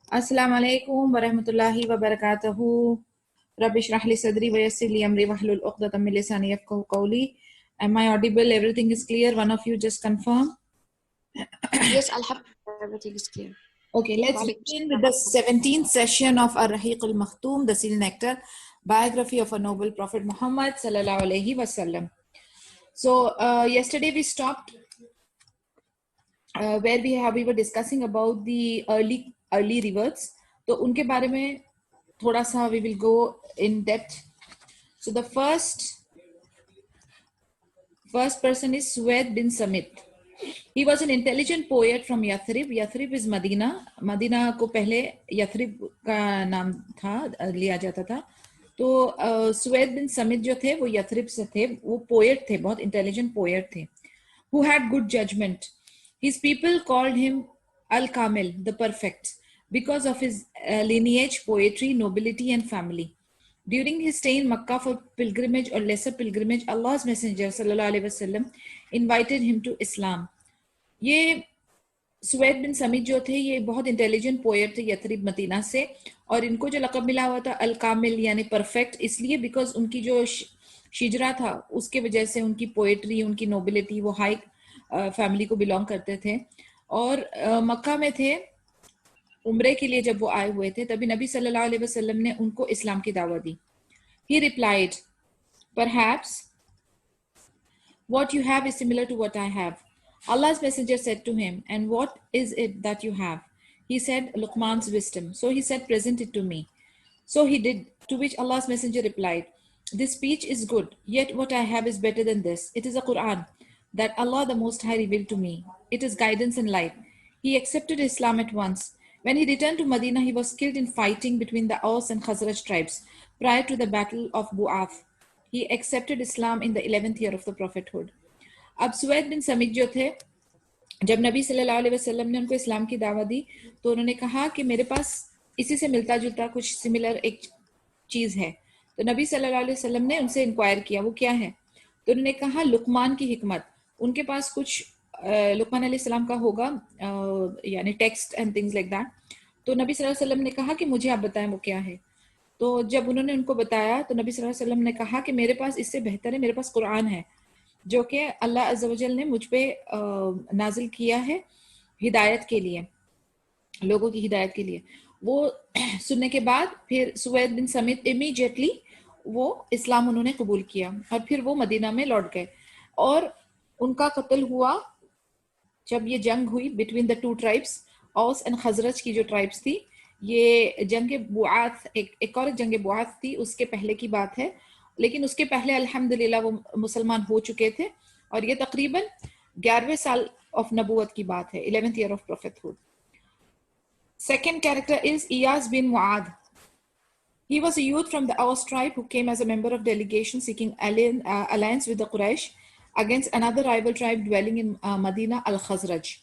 अस्सलाम वालेकुम वरहमतुल्लाहि वबरकातुहू। रब्बि इश्रह ली सदरी वयस्सिर ली अमरी वहलुल उक़दतम मिन लिसानी यफ़क़हू क़ौली। Am I audible? Everything is clear. One of you just confirm. Yes, Alhamdulillah, everything is clear. Okay, let's begin with the 17th session of Ar-Rahiq al-Makhtoom, the Seal Nectar, biography of a noble Prophet Muhammad sallallahu alaihi wasallam. So yesterday we stopped where we were discussing about the early reverts. तो उनके बारे में थोड़ा सा we will go in depth. So the first person is Suwaid bin Samit. He was an intelligent poet from Yathrib. Yathrib is Medina. Medina को पहले यथरिब का नाम था, लिया जाता था. तो सुवैद बिन समित जो थे वो यथरिब से थे. वो पोएट थे, बहुत इंटेलिजेंट पोएट थे, who had good judgment. His people called him Al-Kamil, the perfect, because of his lineage, poetry, nobility and family. During his stay in Makkah for pilgrimage or lesser pilgrimage, Allah's Messenger sallallahu alaihi wasallam invited him to Islam. ये सुवैद बिन समीत जो थे ये बहुत intelligent poet थे यथरिब Medina से, और इनको जो लक़ब मिला हुआ था अल कामिल यानी परफेक्ट, इसलिए बिकॉज उनकी जो शिजरा था उसके वजह से, उनकी पोएट्री, उनकी नोबिलिटी, वो हाई फैमिली को बिलोंग करते थे. और मक्का में थे उम्रे के लिए. जब वो आए हुए थे तभी नबी सल्लल्लाहु अलैहि वसल्लम ने उनको इस्लाम की दावत दी. He replied, perhaps what you have is similar to what I have. Allah's messenger said to him, and what is it that you have? He said, Luqman's wisdom. So he said, present it to me. So he did, to which Allah's messenger replied, this speech is good, yet what I have is better than this. It is a Quran that Allah the Most High revealed to me. It is guidance and light. He accepted Islam at once. When he returned to Medina, he was killed in fighting between the Aus and Khazraj tribes prior to the battle of Bu'ath. He accepted Islam in the 11th year of the prophethood. अब सुवैद बिन समीत जो थे, जब नबी सल्लल्लाहु अलैहि वसल्लम ने उनको इस्लाम की दावत दी तो उन्होंने कहा कि मेरे पास इसी से मिलता जुलता कुछ सिमिलर एक चीज है. तो नबी सल्लल्लाहु अलैहि वसल्लम ने उनसे इंक्वायर किया वो क्या है. तो उन्होंने कहा लुकमान की हिकमत. उनके पास कुछ लुकमान अलैहिस्सलाम का होगा, यानी text and things like that. तो नबी सल्लल्लाहु अलैहि वसल्लम ने कहा कि मुझे आप बताएं वो क्या है. तो जब उन्होंने उनको बताया तो नबी सल्लल्लाहु अलैहि वसल्लम ने कहा कि मेरे पास इससे बेहतर है, मेरे पास कुरान है जो कि अल्लाह अज़्ज़ा वजल ने मुझ पे नाजिल किया है हिदायत के लिए, लोगों की हिदायत के लिए. वो सुनने के बाद फिर सुवैद बिन समीत इमीडिएटली वो इस्लाम उन्होंने कबूल किया और फिर वो मदीना में लौट गए. और उनका कत्ल हुआ जब ये जंग हुई between the two tribes, Aws and Khazraj की जो ट्राइब्स थी. ये जंग बुआत, एक और जंग बुआत थी, उसके पहले की बात है, लेकिन उसके पहले अल्हम्दुलिल्लाह वो मुसलमान हो चुके थे. और ये तकरीबन 11वें साल ऑफ नबूवत की बात है, 11th year of prophethood. Second character is Iyas bin Mu'ad. He was a youth from the Aus tribe who came as a member of delegation seeking alliance with the Quraysh against another rival tribe dwelling in Medina, al-Khazraj.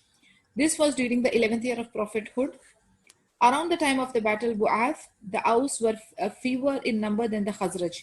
This was during the 11th year of prophethood. Around the time of the battle Bu'ath, the Aus were fewer in number than the Khazraj.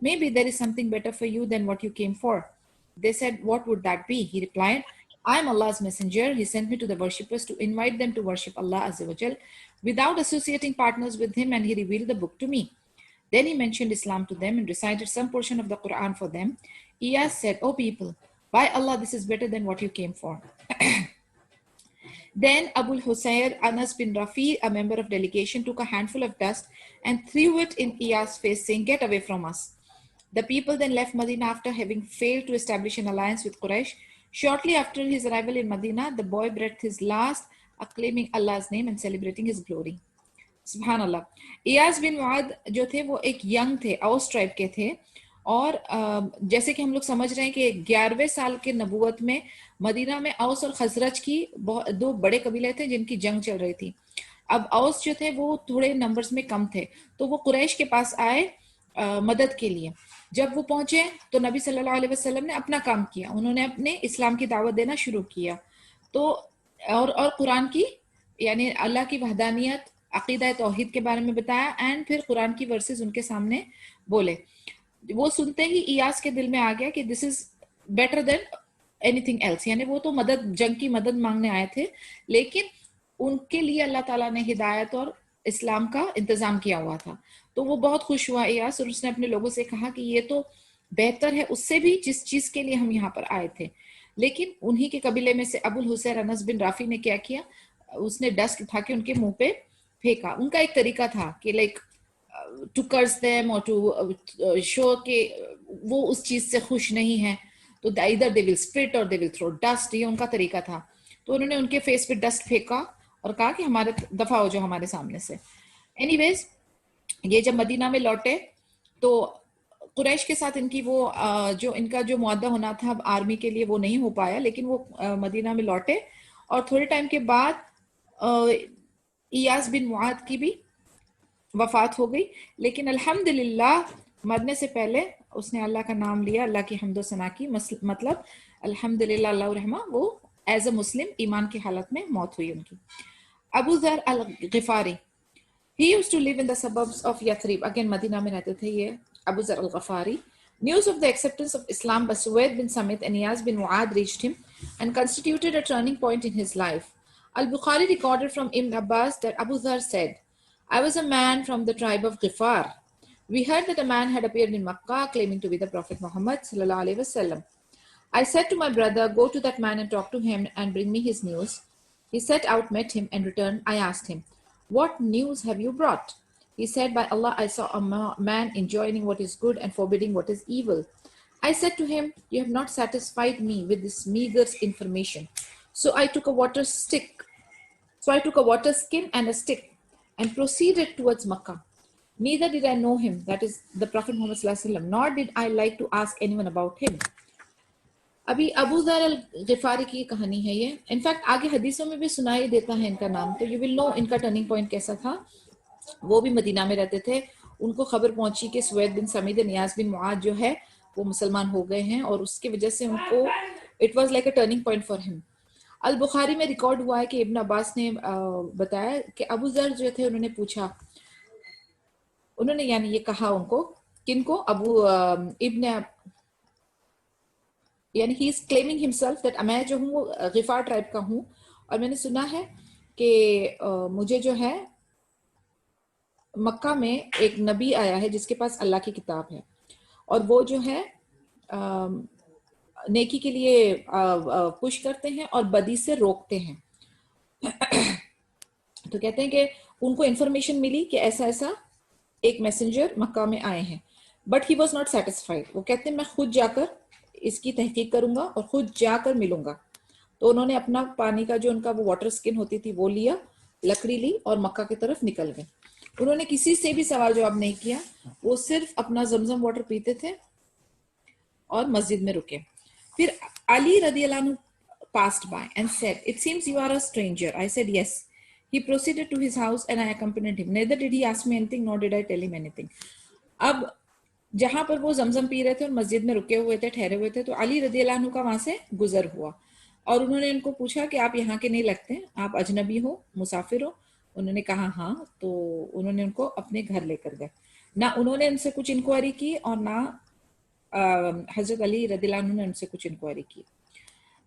maybe there is something better for you than what you came for. They said, what would that be? He replied, I am Allah's messenger. He sent me to the worshippers to invite them to worship Allah Azza wa Jal without associating partners with him, and he revealed the book to me. Then he mentioned Islam to them and recited some portion of the Quran for them. Iyas said, O people, by Allah, this is better than what you came for. Then Abu Husayr Anas bin Rafi, a member of delegation, took a handful of dust and threw it in Iyas' face, saying, get away from us. The people then left Medina after having failed to establish an alliance with Quraysh. Shortly after his arrival in Medina, the boy breathed his last, acclaiming Allah's name and celebrating his glory. Subhanallah. Iyas bin Mu'ad जो थे वो एक young थे, औस tribe के थे. और जैसे कि हम लोग समझ रहे हैं कि 11वें साल के नबूवत में मदीना में औस और खजरज की दो बड़े कबीले थे जिनकी जंग चल रही थी. अब औस जो थे वो थोड़े नंबर्स में कम थे, तो वो कुरैश के पास आए मदद के लिए. जब वो पहुंचे तो नबी सल्लल्लाहु अलैहि वसल्लम ने अपना काम किया, उन्होंने अपने इस्लाम की दावत देना शुरू किया. तो और कुरान की यानी अल्लाह की वहदानियत, अकीदा तौहीद के बारे में बताया, एंड फिर कुरान की वर्सेस उनके सामने बोले. वो सुनते ही इयास के दिल में आ गया कि this is better than anything else, यानी वो तो मदद, जंग की मदद मांगने आए थे, लेकिन उनके लिए अल्लाह ताला ने हिदायत और इस्लाम का इंतजाम किया हुआ था। तो वो बहुत खुश हुआ इयास, और उसने अपने लोगों से कहा कि ये तो बेहतर है उससे भी जिस चीज के लिए हम यहाँ पर आए थे। लेकिन उन्हीं के कबीले में से अबुल हुसैन अनस बिन राफी ने क्या किया, उसने डस्ट उठा के उनके मुंह पे फेंका। उनका एक तरीका था कि लाइक टू कर्स देम और टू शो के वो उस चीज से खुश नहीं है, तो इधर दे विल स्पिट और दे विल थ्रो डस्ट, ये उनका तरीका था। तो उन्होंने उनके फेस पे डस्ट फेंका और कहा कि हमारे दफा हो जाओ हमारे सामने से। एनीवेज, ये जब मदीना में लौटे तो कुरैश के साथ इनकी वो जो इनका जो मुआहदा होना था आर्मी के लिए वो नहीं हो पाया, लेकिन वो मदीना में लौटे और थोड़े टाइम के बाद इयास बिन मुआद की भी वफात हो गई। लेकिन अल्हम्दुलिल्लाह मरने से पहले उसने अल्लाह का नाम लिया, अल्लाह की हम्दो सना की, मतलब अल्हम्दुलिल्लाह अल्लाह रहमा, वो एज अ मुस्लिम ईमान की हालत में मौत हुई उनकी। अबू जर अल Ghifari, he used to live in the suburbs of Yathrib, again Medina में रहते थे ये अबू जर अल गफारी। News of the acceptance of Islam by Suwaid bin Samit and Iyas bin Mu'ad reached him and constituted a turning point in his life. Al-Bukhari recorded from Ibn Abbas that Abu Dhar said, I was a man from the tribe of Ghifar. We heard that a man had appeared in Makkah claiming to be the Prophet Muhammad sallallahu alaihi wasallam. I said to my brother, go to that man and talk to him and bring me his news. He set out, met him, and returned. I asked him, what news have you brought? He said, by Allah, I saw a man enjoining what is good and forbidding what is evil. I said to him, you have not satisfied me with this meager information. So I took a water skin and a stick and proceeded towards Makkah. Neither did I know him, that is the Prophet Muhammad sallallahu alaihi wasallam, nor did I like to ask anyone about him. अभी अबू ज़र अल गिफारी की कहानी है ये। In fact आगे हदीसों में भी सुनाई देता है इनका नाम, तो यू विल नो इनका टर्निंग पॉइंट कैसा था। वो भी मदीना में रहते थे, उनको खबर पहुंची कि सुवैद बिन समीद नियाज बिन मुआद जो है वो मुसलमान हो गए हैं, और उसकी वजह से उनको it was like a turning point for him. Al Bukhari में रिकॉर्ड हुआ है कि इब्न अब्बास ने बताया कि अबू ज़र जो थे उन्होंने पूछा, उन्होंने यानी ये कहा उनको, किनको, अबू इब्न, यानी he is claiming himself that मैं जो हूँ वो गिफार ट्राइब का हूँ, और मैंने सुना है कि मुझे जो है मक्का में एक नबी आया है जिसके पास अल्लाह की किताब है, और वो जो है नेकी के लिए पुश करते हैं और बदी से रोकते हैं। तो कहते हैं कि उनको इंफॉर्मेशन मिली कि ऐसा ऐसा एक मैसेंजर मक्का में आए हैं, but he was not satisfied. वो कहते हैं मैं खुद जाकर इसकी तहकीक करूंगा और खुद जाकर मिलूंगा। तो उन्होंने अपना पानी का जो उनका वो वाटर स्किन होती थी वो लिया, लकड़ी ली और मक्का की तरफ निकल गए। उन्होंने किसी से भी सवाल जवाब नहीं किया, वो सिर्फ अपना जमजम वाटर पीते थे और मस्जिद में रुके। फिर अली रदियल्लाहु अन्हु passed by and said, it seems you are a stranger. I said yes. He proceeded to his house and I accompanied him. Neither did he ask me anything nor did I tell him anything. अब जहां पर वो जमजम P रहे थे और मस्जिद में रुके हुए थे, ठहरे हुए थे, तो अली रदियल्लाहु अन्हु का वहां से गुजर हुआ और उन्होंने इनको पूछा कि आप यहाँ के नहीं लगते, आप अजनबी हो, मुसाफिर हो। उन्होंने कहा हाँ। तो उन्होंने उनको अपने घर लेकर गए। ना उन्होंने उनसे कुछ इंक्वायरी की और ना हजरत अली रदियल्लाहु अन्हु ने उनसे कुछ इंक्वायरी की।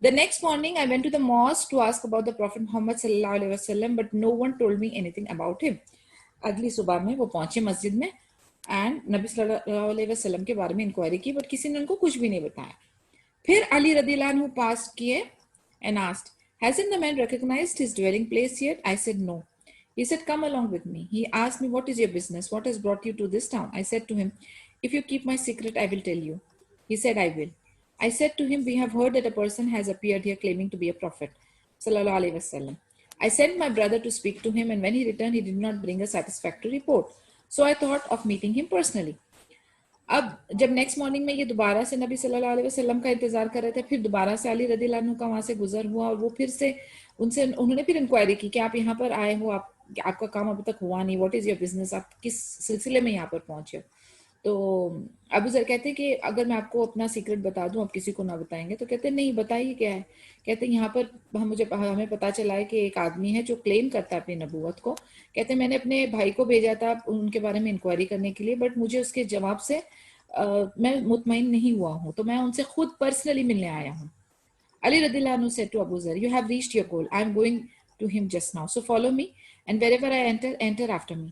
The next morning, I went to the mosque to ask about the Prophet Muhammad sallallahu alaihi wasallam, but no one told me anything about him. अगली सुबह में वो पहुंचे मस्जिद में एंड नबी सल्लल्लाहु अलैहि वसल्लम के बारे में इंक्वायरी की, बट किसी ने उनको कुछ भी नहीं बताया। फिर अली रदियल्लाहु अन्हु पास किए and asked, hasn't the man recognized his dwelling place yet? I said no. He said, come along with me. He asked me, what is your business? What has brought you to this town? I said to him, if you keep my secret, I will tell you. He said, I will. I said to him, we have heard that a person has appeared here claiming to be a prophet. Sallallahu alaihi wasallam. I sent my brother to speak to him, and when he returned, he did not bring a satisfactory report. So I thought of meeting him personally. अब जब next morning में ये दोबारा से नबी सल्लल्लाहु अलैहि वसल्लम का इंतजार कर रहे थे, फिर दोबारा से अली रदियल्लाहु अन्हु का वहां से गुजर हुआ और वो फिर से उन्होंने फिर इंक्वायरी की कि आप यहाँ पर आए हो, आपका काम अभी तक हुआ नहीं, व्हाट इज योर बिजनेस, आप किस सिलसिले में यहाँ पर पहुंचे हो। तो अबू जर कहते हैं कि अगर मैं आपको अपना सीक्रेट बता दूं, आप किसी को ना बताएंगे? तो कहते हैं नहीं, बताइए क्या है। कहते हैं यहाँ पर हमें पता चला है कि एक आदमी है जो क्लेम करता है अपनी नबूवत को। कहते हैं मैंने अपने भाई को भेजा था उनके बारे में इंक्वायरी करने के लिए, बट मुझे उसके जवाब से मैं मुतमईन नहीं हुआ हूँ, तो मैं उनसे खुद पर्सनली मिलने आया हूँ। Ali radhiyallahu anhu said to Abu Zar, you have reached your goal. I am going to him just now. So follow me and wherever I enter, enter after me.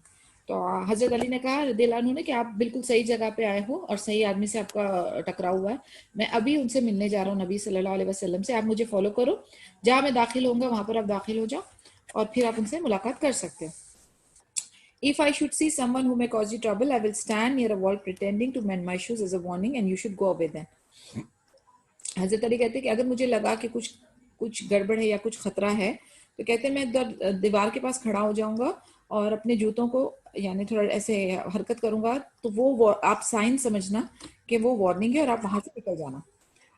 तो हजरत अली ने कहा रदियल्लाहु अन्हु ने कि आप बिल्कुल सही जगह पे आए हो और सही आदमी से आपका टकराव हुआ है. मैं अभी उनसे मिलने जा रहा हूँ नबी सल्लल्लाहु अलैहि वसल्लम से. आप मुझे फॉलो करो. जहां मैं दाखिल होऊंगा वहां पर आप दाखिल हो जाओ और फिर आप उनसे मुलाकात कर सकते हो. If I should see someone who may cause you trouble, I will stand near a wall pretending to mend my shoes as a warning, and you should go away then. हजरत अली कहते हैं कि अगर मुझे लगा कि कुछ गड़बड़ है या कुछ खतरा है तो कहते हैं मैं दीवार के पास खड़ा हो जाऊंगा और अपने जूतों को यानी थोड़ा ऐसे हरकत करूंगा तो वो आप साइन समझना कि वो वार्निंग है और आप वहां से निकल जाना.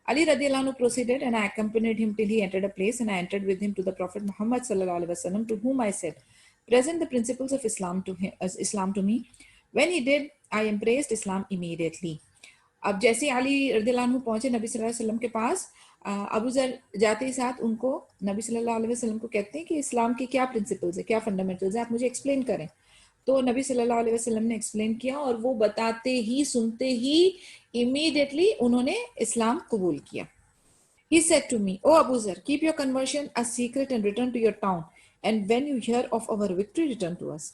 Ali radiallahu anhu proceeded and I accompanied him till he entered a place and I entered with him to the Prophet Muhammad sallallahu alaihi wasallam to whom I said, present the principles of Islam to me. When he did, I embraced Islam immediately. अब जैसे अली रदियल्लाहु अन्हु पहुंचे नबी सल्लल्लाहु अलैहि वसल्लम के पास, अबू जर जाते ही साथ उनको नबी सल्लल्लाहु अलैहि वसल्लम को कहते हैं कि इस्लाम के क्या प्रिंसिपल्स है, क्या फंडामेंटल्स है, आप मुझे एक्सप्लेन करें. तो नबी सल्लल्लाहु अलैहि वसल्लम ने एक्सप्लेन किया और वो बताते ही सुनते ही इमीडिएटली उन्होंने इस्लाम कबूल किया. He said to me, O Abu Zar, keep your conversion a secret and return to your town. And when you hear of our victory, return to us.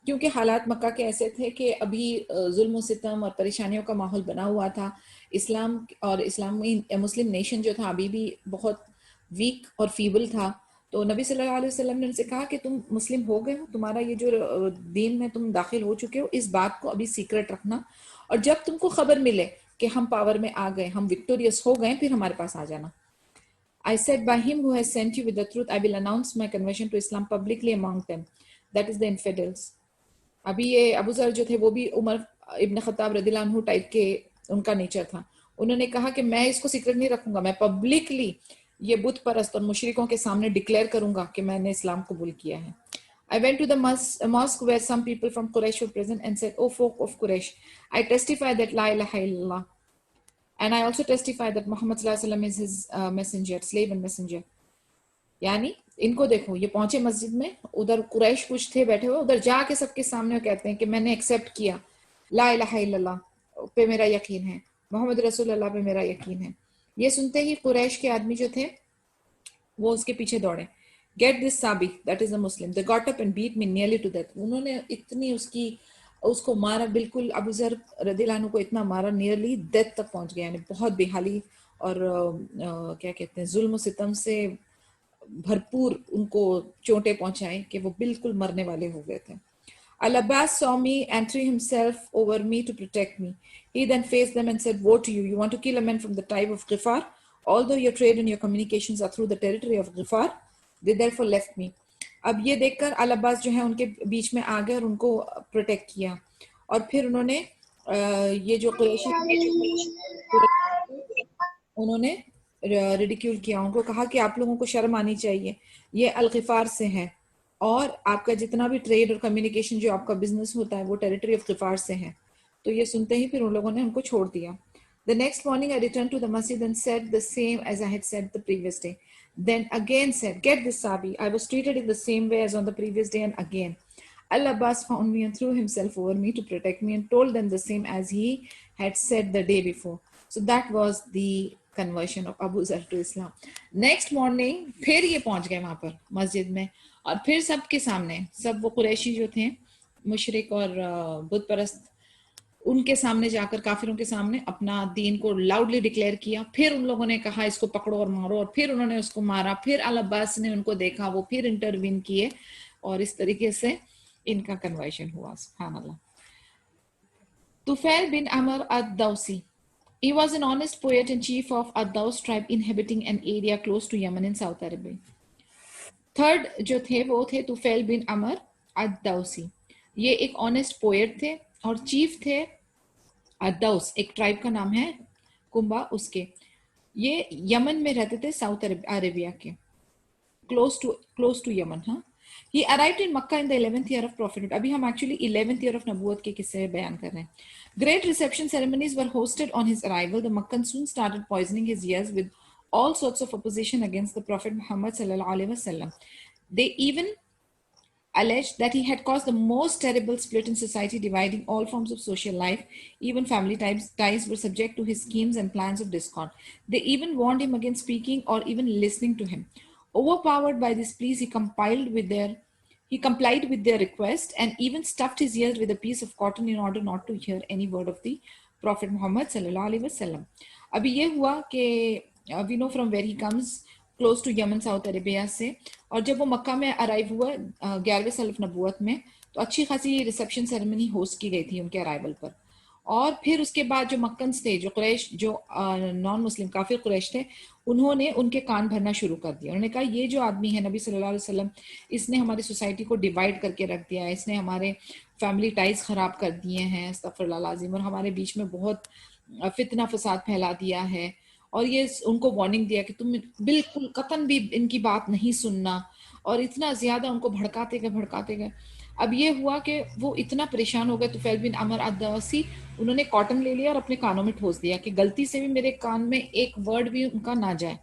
क्योंकि हालात मक्का के ऐसे थे कि अभी जुल्म सितम और परेशानियों का माहौल बना हुआ था. इस्लाम और इस्लामी मुस्लिम नेशन जो था अभी भी बहुत वीक और फीबल था. तो नबी सल्लल्लाहु अलैहि वसल्लम ने उनसे कहा कि तुम मुस्लिम हो गए हो, तुम्हारा ये जो दीन में तुम दाखिल हो चुके हो, इस बात को अभी सीक्रेट रखना और जब तुमको खबर मिले कि हम पावर में आ गए, हम विक्टोरियस हो गए, फिर हमारे पास आ जाना. I said, by him who has sent you with the truth, I will announce my conversion to Islam publicly among them, that is the infidels. अभी ये अबू जर जो थे वो भी उमर इब्न खत्ताब रदियल्लाहु अन्हु टाइप के उनका नेचर था. उन्होंने कहा कि मैं इसको सीक्रेट नहीं रखूंगा, मैं पब्लिकली ये बुत परस्त और मुशरिकों के सामने डिक्लेयर करूंगा कि मैंने इस्लाम कबूल किया है. I went to the mosque where some people from Quraysh were present and said, O folk of Quraysh, I testify that La ilaha illallah. And I also testify that Muhammad sallallahu alaihi wasallam is his messenger, slave and messenger. यानी इनको देखो, ये पहुंचे मस्जिद में, उधर कुरैश कुछ थे बैठे हुए, उधर जाके सबके सामने कहते हैं कि मैंने एक्सेप्ट किया, ला इलाहा इल्लल्लाह पे मेरा यकीन है, मोहम्मद रसूलुल्लाह पे मेरा यकीन है. ये सुनते ही कुरैश के आदमी जो थे वो उसके पीछे दौड़े. Get this Sabi, that is a Muslim. They got up and beat me nearly to death. उन्होंने इतनी उसको मारा, बिल्कुल अबू जर रदियल्लाहु अन्हु को इतना मारा, नियरली डेथ तक पहुंच गया, यानी बहुत बेहाली और क्या कहते हैं जुल्म सितम से भरपूर उनको चोटें पहुंचाए कि वो बिल्कुल मरने वाले हो गए थे. Al-Abbas saw me and threw himself over me to protect me. He then faced them and said, woe to you, you want to kill a man from the tribe of Ghifar? Although your trade and your communications are through the territory of Ghifar, they therefore left me. अब ये देखकर अल-अब्बास जो है उनके बीच में आ गए और उनको प्रोटेक्ट किया. और फिर उन्होंने ये जो कुरैशी उन्होंने रिडिक्यूल किया, उनको कहा कि आप लोगों को शर्म आनी चाहिए, ये अल-गिफार से है और आपका जितना भी ट्रेड और कम्युनिकेशन जो आपका बिजनेस होता है वो टेरिटरी ऑफ गिफार से है. तो ये सुनते ही फिर उन लोगों ने उनको छोड़ दिया. The next morning I returned to the masjid and said the same as I had said the previous day. Then again said, get this Sabi. I was treated in the same way as on the previous day and again. Al-Abbas found me and threw himself over me to protect me and told them the same as he had said the day before. So that was the conversion of Abu Zar to Islam. Next morning फिर ये पहुंच गए वहां पर मस्जिद में और फिर सबके सामने, सब वो कुरैशी जो थे मुशरिक और बुत परस्त, उनके सामने जाकर काफिरों के सामने अपना दीन को लाउडली डिक्लेयर किया. फिर उन लोगों ने कहा इसको पकड़ो और मारो और फिर उन्होंने उसको मारा. फिर अल-अब्बास ने उनको देखा, वो फिर इंटरवीन किए और इस तरीके से इनका कन्वर्शन हुआ. सुभान अल्लाह. तुफैल बिन अमर अद-दौसी. He was an honest poet and chief of Ad-Daws tribe inhabiting an area close to Yemen in South Arabia. Third जो थे वो थे तुफैल बिन अमर अद-दौसी. ये एक ऑनेस्ट पोएट थे और चीफ थे अद-दौस, एक ट्राइब का नाम है कुंबा उसके. ये यमन में रहते थे, साउथ अरेबिया के क्लोज टू यमन. हाँ, He arrived in Makkah in the 11th year of prophethood. अभी हम actually 11th year of नबूवत के किस्से बयान कर रहे हैं. Great reception ceremonies were hosted on his arrival. The Makkans soon started poisoning his ears with all sorts of opposition against the Prophet Muhammad sallallahu alaihi wasallam. They even alleged that he had caused the most terrible split in society, dividing all forms of social life. Even family ties were subject to his schemes and plans of discord. They even warned him against speaking or even listening to him. Overpowered by this pleas, he complied with their request and even stuffed his ears with a piece of cotton in order not to hear any word of the Prophet Muhammad sallallahu alaihi wasallam. अभी ये हुआ कि we know from where he comes, close to Yemen, south Arabia से, और जब वो मक्का में arrive हुआ 11वें साल नबूवत में, तो अच्छी खासी रिसेप्शन सेरेमनी होस्ट की गई थी उनके अराइवल पर। और फिर उसके बाद जो मक्कन्स थे, जो कुरैश, जो नॉन मुस्लिम काफिर कुरैश थे, उन्होंने उनके कान भरना शुरू कर दिया। उन्होंने कहा ये जो आदमी है नबी सल्लल्लाहु अलैहि वसल्लम, इसने हमारी सोसाइटी को डिवाइड करके रख दिया है, इसने हमारे फैमिली टाइज खराब कर दिए हैं, अस्तगफिरुल्लाह लाजिम, और हमारे बीच में बहुत फितना फसाद फैला दिया है। और ये उनको वार्निंग दिया कि तुम बिल्कुल कतन भी इनकी बात नहीं सुनना, और इतना ज्यादा उनको भड़काते गए। अब ये हुआ कि वो इतना परेशान हो गए तुफैल बिन अमर अद-दौसी, उन्होंने कॉटन ले लिया और अपने कानों में ठोस दिया कि गलती से भी मेरे कान में एक वर्ड भी उनका ना जाए।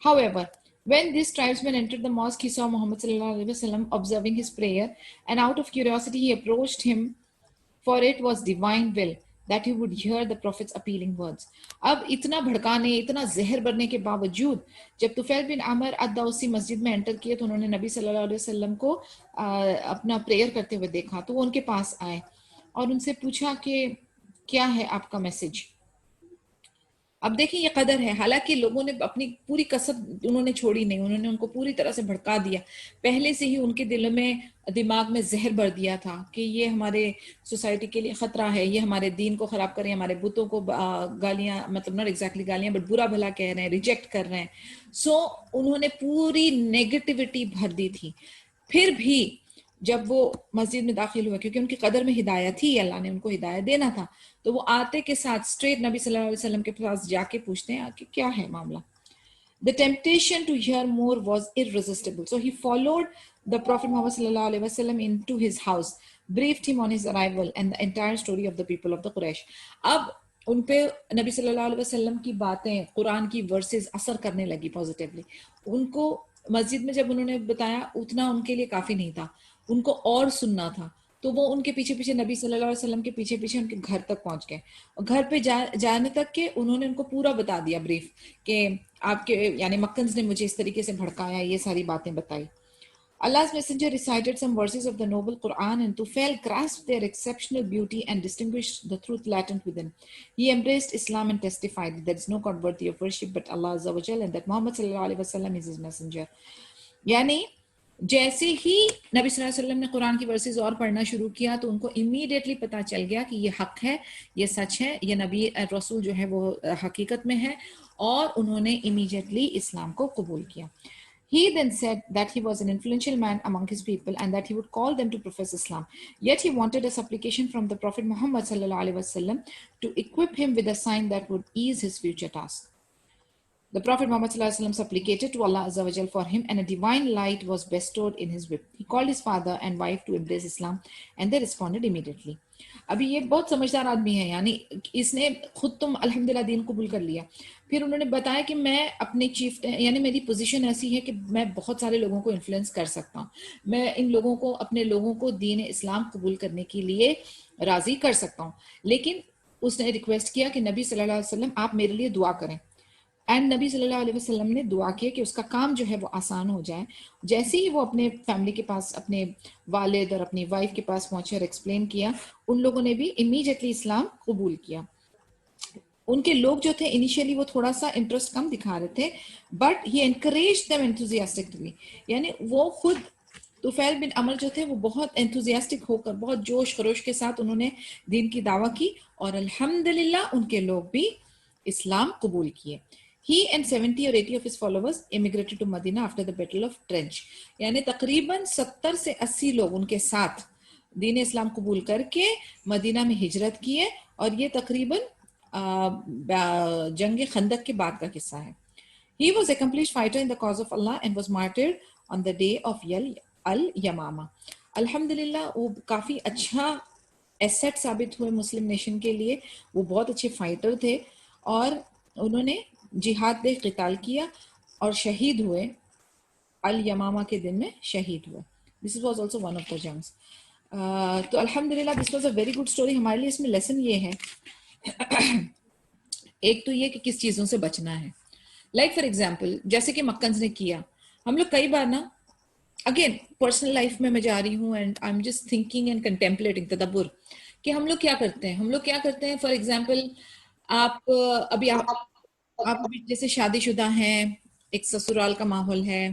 However, when this tribesman entered the mosque, he saw Muhammad sallallahu alaihi wasallam observing his prayer, and out of curiosity he approached him, for it was divine will that he would hear the prophet's appealing words. अब इतना भड़काने, इतना जहर भरने के बावजूद जब तुफैल बिन आमर अद-दौसी मस्जिद में एंटर किए, तो उन्होंने नबी सल्लल्लाहु अलैहि वसल्लम को अपना प्रेयर करते हुए देखा। तो वो उनके पास आए और उनसे पूछा कि क्या है आपका मैसेज। अब देखिए ये कदर है, हालांकि लोगों ने अपनी पूरी कसर उन्होंने छोड़ी नहीं, उन्होंने उनको पूरी तरह से भड़का दिया, पहले से ही उनके दिल में, दिमाग में जहर भर दिया था कि ये हमारे सोसाइटी के लिए खतरा है, ये हमारे दीन को खराब कर रहे हैं, हमारे बुतों को गालियां, मतलब नॉट एग्जैक्टली गालियां बट बुरा भला कह रहे हैं, रिजेक्ट कर रहे हैं। सो उन्होंने पूरी नेगेटिविटी भर दी थी। फिर भी जब वो मस्जिद में दाखिल हुए, क्योंकि उनकी कदर में हिदायत थी, अल्लाह ने उनको हिदायत देना था, तो वो आते के साथ स्ट्रेट नबी सल्लल्लाहु अलैहि वसल्लम के पास जाके पूछते हैं कि क्या है मामला। The temptation to hear more was irresistible, so he followed the Prophet Muhammad sallallahu alaihi wasallam into his house, briefed him on his arrival and the entire story of the people of the Quraysh. अब उन पे नबी सल्लल्लाहु अलैहि वसल्लम की बातें, कुरान की versus असर करने लगी पॉजिटिवली। उनको मस्जिद में जब उन्होंने बताया, उतना उनके लिए काफी नहीं था, उनको और सुनना था। तो वो उनके पीछे पीछे, नबी सल्लल्लाहु अलैहि वसल्लम के पीछे पीछे उनके घर तक पहुंच गए, और घर पे जाने तक के उन्होंने उनको पूरा बता दिया ब्रीफ कि आपके यानी मक्कन्स ने मुझे इस तरीके से भड़काया, ये सारी बातें बताई। Allah's messenger recited some verses of the noble Quran, and Tufail grasped their exceptional beauty and distinguished the truth latent within. He embraced Islam and testified that there is no God worthy of worship but Allah Azza wa Jal, and that Muhammad sallallahu alaihi wasallam is his messenger. यानी जैसे ही नबी सल्लल्लाहु अलैहि वसल्लम ने कुरान की versus और पढ़ना शुरू किया, तो उनको इमीडिएटली पता चल गया कि ये हक है, ये सच है, ये नबी रसूल जो है वो हकीकत में है, और उन्होंने इमीडिएटली इस्लाम को कबूल किया। He then said that he was an influential man among his people and that he would call them to profess Islam. Yet he wanted a supplication from the Prophet Muhammad sallallahu alaihi wasallam to equip him with a sign that would ease his future task. The Prophet Muhammad sallallahu alaihi wasallam supplicated to Allah Azza wa Jal for him, and a divine light was bestowed in his whip. He called his father and wife to embrace Islam, and they responded immediately. अभी ये बहुत समझदार आदमी है, यानी इसने खुद तो अल्हम्दुलिल्लाह दीन कबूल कर लिया। फिर उन्होंने बताया कि मैं अपने चीफ, यानी मेरी पोजीशन ऐसी है कि मैं बहुत सारे लोगों को इन्फ्लुएंस कर सकता हूँ, मैं इन लोगों को, अपने लोगों को दीन इस्लाम कबूल करने के लिए राजी कर सकता हूँ। लेकिन उसने रिक्वेस्ट किया कि नबी सल्लल्लाहु अलैहि वसल्लम आप मेरे लिए दुआ करें, एंड नबी सल्लल्लाहु अलैहि वसल्लम ने दुआ की कि उसका काम जो है वो आसान हो जाए। जैसे ही वो अपने फैमिली के पास, अपने वालिद और अपनी वाइफ के पास पहुंचे और एक्सप्लेन किया, उन लोगों ने भी इमीडिएटली इस्लाम कबूल किया। उनके लोग जो थे इनिशियली वो थोड़ा सा इंटरेस्ट कम दिखा रहे थे, but he encouraged them enthusiastically, यानी वो खुद तुफैल बिन अमर जो थे वो बहुत एंथुसियास्टिक होकर, बहुत जोश खरोश के साथ उन्होंने दीन की दावा की, और अल्हम्दुलिल्लाह उनके लोग भी इस्लाम कबूल किए। He and 70 or 80 of his followers immigrated to Medina after the Battle of Trench. यानी तकरीबन 70 से 80 लोग उनके साथ दीन इस्लाम कबूल करके मदीना में हिजरत किए, और ये तकरीबन जंग खंदक के बाद का किस्सा है। He was accomplished fighter in the cause of Allah and was martyred on the day of al-Yamama. अल्हम्दुलिल्लाह वो काफी अच्छा एसेट साबित हुए मुस्लिम नेशन के लिए, वो बहुत अच्छे फाइटर थे, और उन्होंने जिहाद दे क़िताल किया और शहीद हुए, अल यमामा के दिन में शहीद हुए। This was also one of the जंग्स। तो अल्हम्दुलिल्लाह this was a very good story. हमारे लिए इसमें लेसन ये है, एक तो ये कि किस चीजों से बचना है। लाइक फॉर एग्जाम्पल जैसे कि मक्कन ने किया, हम लोग कई बार ना, अगेन पर्सनल लाइफ में मैं जा रही हूँ and I am just thinking and contemplating तदब्बुर कि हम लोग क्या करते हैं। हम लोग क्या करते हैं, फॉर एग्जाम्पल आप आप अभी जैसे शादीशुदा हैं, एक ससुराल का माहौल है,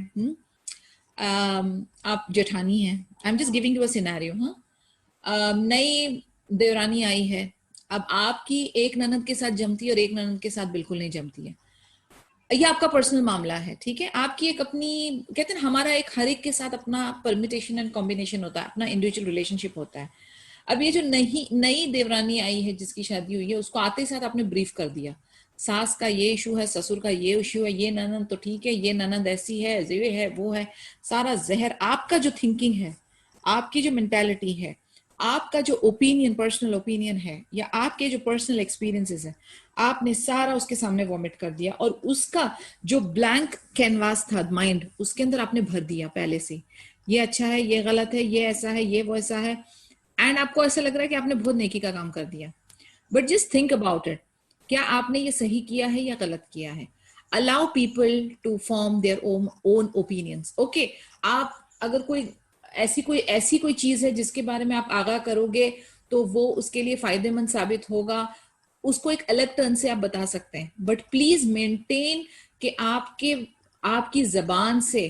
आप जेठानी हैं, आई am just giving you a scenario. हाँ, नई देवरानी आई है, अब आपकी एक ननद के साथ जमती है और एक ननद के साथ बिल्कुल नहीं जमती है। ये आपका पर्सनल मामला है, ठीक है, आपकी एक अपनी, कहते हैं हमारा एक हर एक के साथ अपना परमिटेशन एंड कॉम्बिनेशन होता है, अपना इंडिविजुअल रिलेशनशिप होता है। अब ये जो नई देवरानी आई है जिसकी शादी हुई है, उसको आते साथ आपने ब्रीफ कर दिया, सास का ये इशू है, ससुर का ये इशू है, ये ननद तो ठीक है, ये ननद ऐसी है, ये है वो है, सारा जहर आपका जो थिंकिंग है, आपकी जो मेंटालिटी है, आपका जो ओपिनियन, पर्सनल ओपिनियन है, या आपके जो पर्सनल एक्सपीरियंसेस है, आपने सारा उसके सामने वॉमिट कर दिया और उसका जो ब्लैंक कैनवास था माइंड, उसके अंदर आपने भर दिया पहले से, ये अच्छा है, ये गलत है, ये ऐसा है, ये वो ऐसा है, एंड आपको ऐसा लग रहा है कि आपने बहुत नेकी का काम कर दिया। But just think about it, क्या आपने ये सही किया है या गलत किया है? Allow people to form their own opinions. Okay, आप अगर ऐसी कोई चीज है जिसके बारे में आप आगाह करोगे तो वो उसके लिए फायदेमंद साबित होगा, उसको एक अलग टर्न से आप बता सकते हैं, बट प्लीज मेंटेन कि आपकी जबान से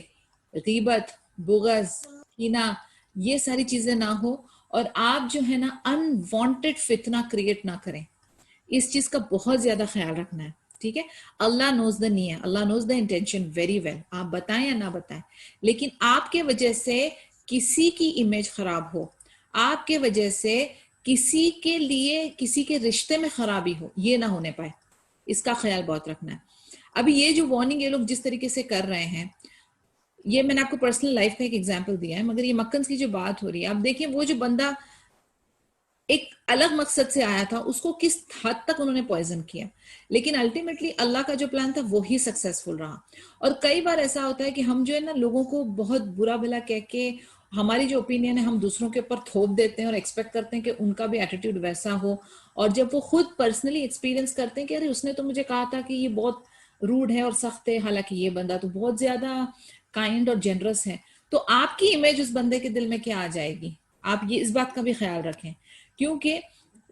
गीबत, बुगज, कीना, ये सारी चीजें ना हो, और आप जो है ना अनवांटेड फितना क्रिएट ना करें। इस चीज का बहुत ज्यादा ख्याल रखना है, ठीक है। अल्लाह नोज द नियत, Allah knows the intention very well, आप बताएं या ना बताएं, लेकिन आपके वजह से किसी की इमेज खराब हो, आपके वजह से किसी के लिए किसी के रिश्ते में खराबी हो, ये ना होने पाए, इसका ख्याल बहुत रखना है। अभी ये जो वार्निंग ये लोग जिस तरीके से कर रहे हैं, ये मैंने आपको पर्सनल लाइफ का एक एग्जांपल दिया है, मगर ये मक्कन की जो बात हो रही है, आप देखिए वो जो बंदा एक अलग मकसद से आया था, उसको किस हद तक उन्होंने पॉइजन किया, लेकिन अल्टीमेटली अल्लाह का जो प्लान था वो ही सक्सेसफुल रहा। और कई बार ऐसा होता है कि हम जो है ना लोगों को बहुत बुरा भला कह के, हमारी जो ओपिनियन है हम दूसरों के ऊपर थोप देते हैं और एक्सपेक्ट करते हैं कि उनका भी एटीट्यूड वैसा हो, और जब वो खुद पर्सनली एक्सपीरियंस करते हैं कि अरे उसने तो मुझे कहा था कि ये बहुत रूड है और सख्त है, हालांकि ये बंदा तो बहुत ज्यादा काइंड और जेनरस है, तो आपकी इमेज उस बंदे के दिल में क्या आ जाएगी? आप ये इस बात का भी ख्याल रखें, क्योंकि